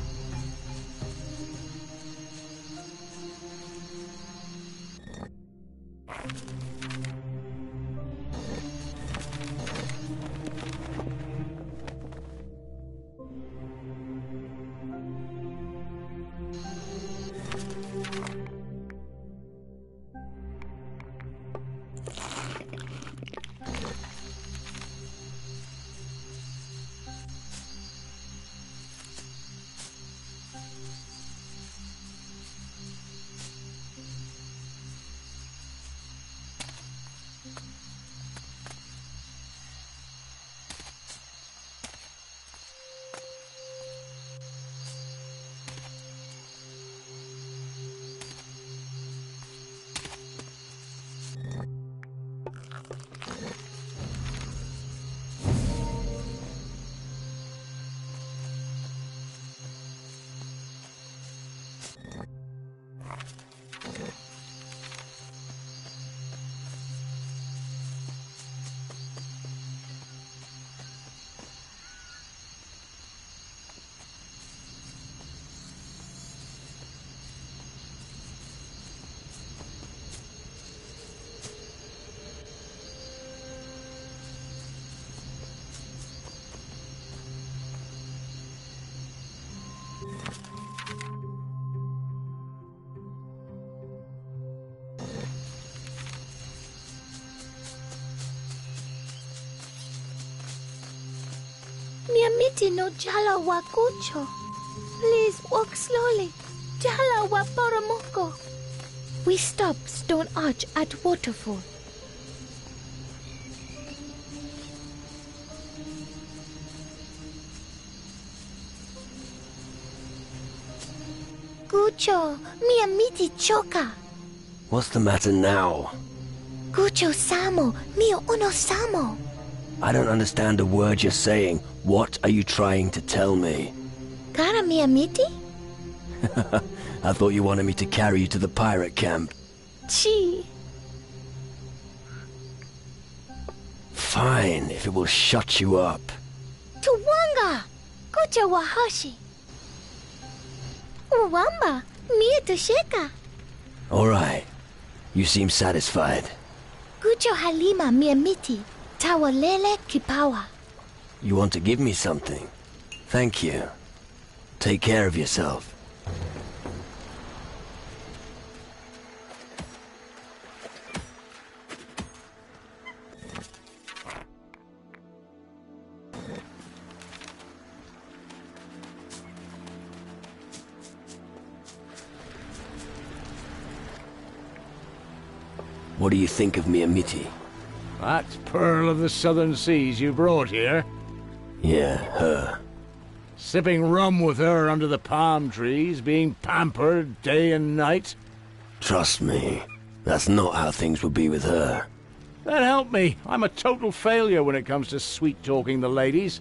Miamiti no jala wa kucho. Please walk slowly. Jala wa poromoko. We stop Stone Arch at waterfall. Kucho, Miamiti choka. What's the matter now? Kucho samo, mio uno samo. I don't understand a word you're saying. What are you trying to tell me? Cara Miamiti? I thought you wanted me to carry you to the pirate camp. Chi. Fine, if it will shut you up. Tuwanga! Kucho wa hoshi. Uwamba, mia tosheka. All right. You seem satisfied. Kucho halima Miamiti. Tawalele kipawa. You want to give me something? Thank you. Take care of yourself. What do you think of Miamiti? That pearl of the southern seas you brought here? Yeah, her. Sipping rum with her under the palm trees, being pampered day and night? Trust me, that's not how things would be with her. Then help me. I'm a total failure when it comes to sweet-talking the ladies.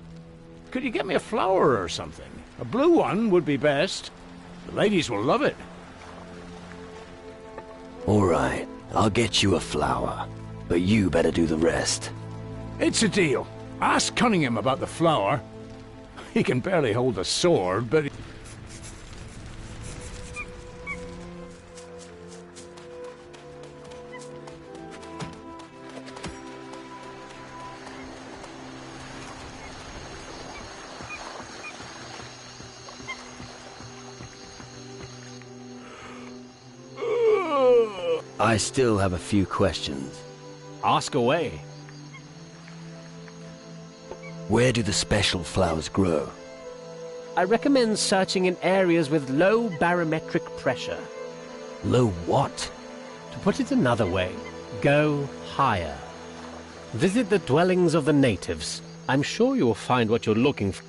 Could you get me a flower or something? A blue one would be best. The ladies will love it. All right, I'll get you a flower. But you better do the rest. It's a deal. Ask Cunningham about the flower. He can barely hold a sword, but... I still have a few questions. Ask away. Where do the special flowers grow? I recommend searching in areas with low barometric pressure. Low what? To put it another way, go higher. Visit the dwellings of the natives. I'm sure you'll find what you're looking for.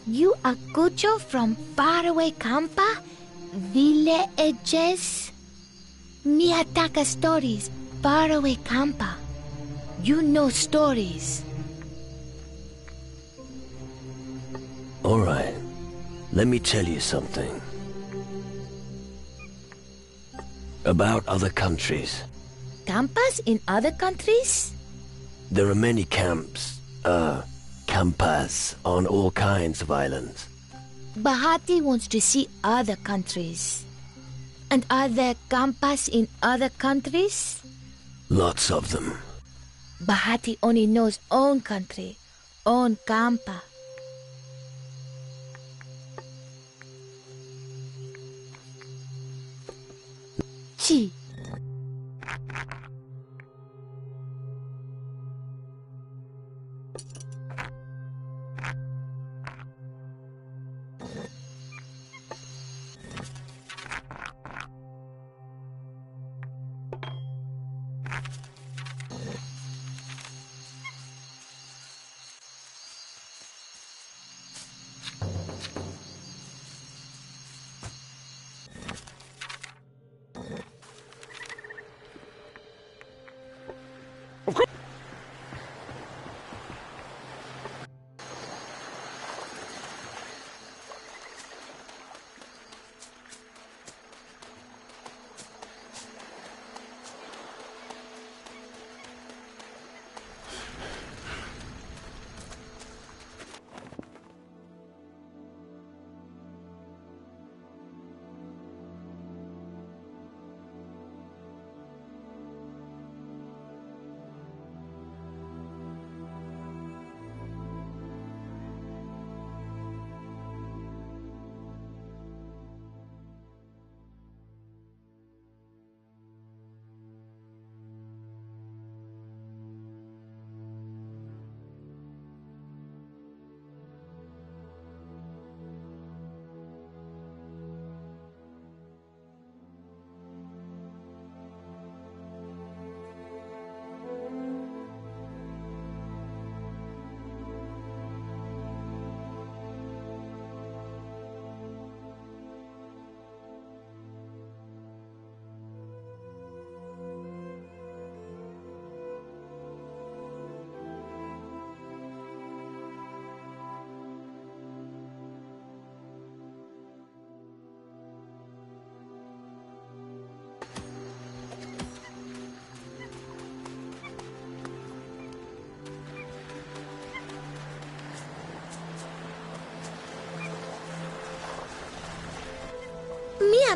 You are Cucho from faraway Campa? Villages? Mi ataka stories, faraway Campa. You know stories. All right. Let me tell you something. About other countries. Campas in other countries? There are many camps, campas on all kinds of islands. Bahati wants to see other countries. And are there campas in other countries? Lots of them. Bahati only knows own country, own campa. Chi.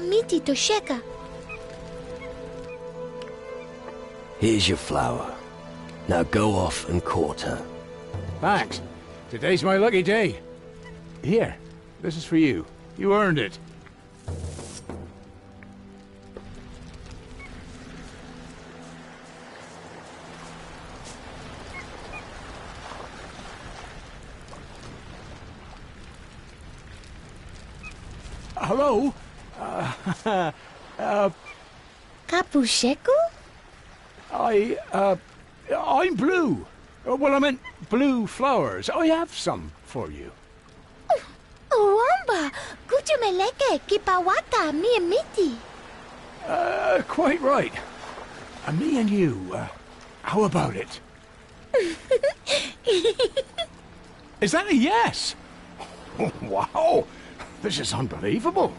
miti tosheka. Here's your flower. Now go off and court her. Thanks. Today's my lucky day. Here, this is for you. You earned it. Hello? Kapusheko? I'm blue. Well, I meant blue flowers. I have some for you. Uwamba, kuchumeleke kipawata mi miti. Quite right. Me and you, how about it? Is that a yes? Wow, this is unbelievable.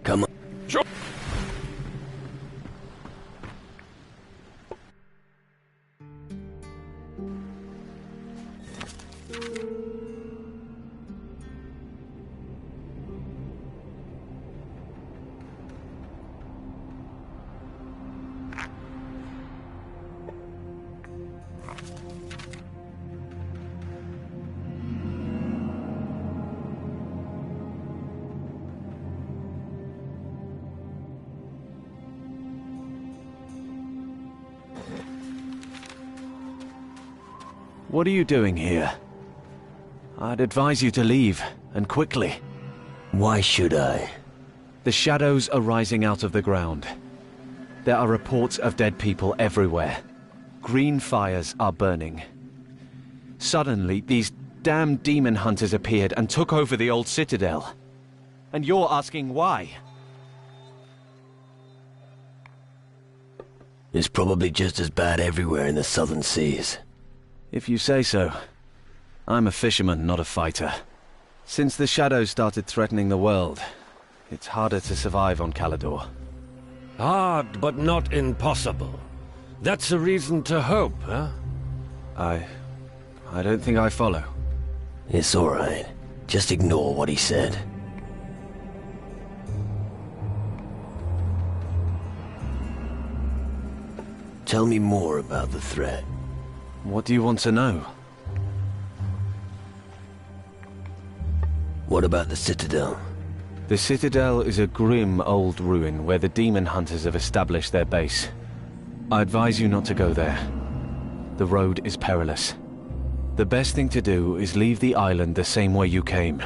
Come on. Sure. What are you doing here? I'd advise you to leave, and quickly. Why should I? The shadows are rising out of the ground. There are reports of dead people everywhere. Green fires are burning. Suddenly, these damn demon hunters appeared and took over the old citadel. And you're asking why? It's probably just as bad everywhere in the southern seas. If you say so. I'm a fisherman, not a fighter. Since the shadows started threatening the world, it's harder to survive on Calador. Hard, but not impossible. That's a reason to hope, huh? I don't think I follow. It's all right. Just ignore what he said. Tell me more about the threat. What do you want to know? What about the Citadel? The Citadel is a grim old ruin where the demon hunters have established their base. I advise you not to go there. The road is perilous. The best thing to do is leave the island the same way you came.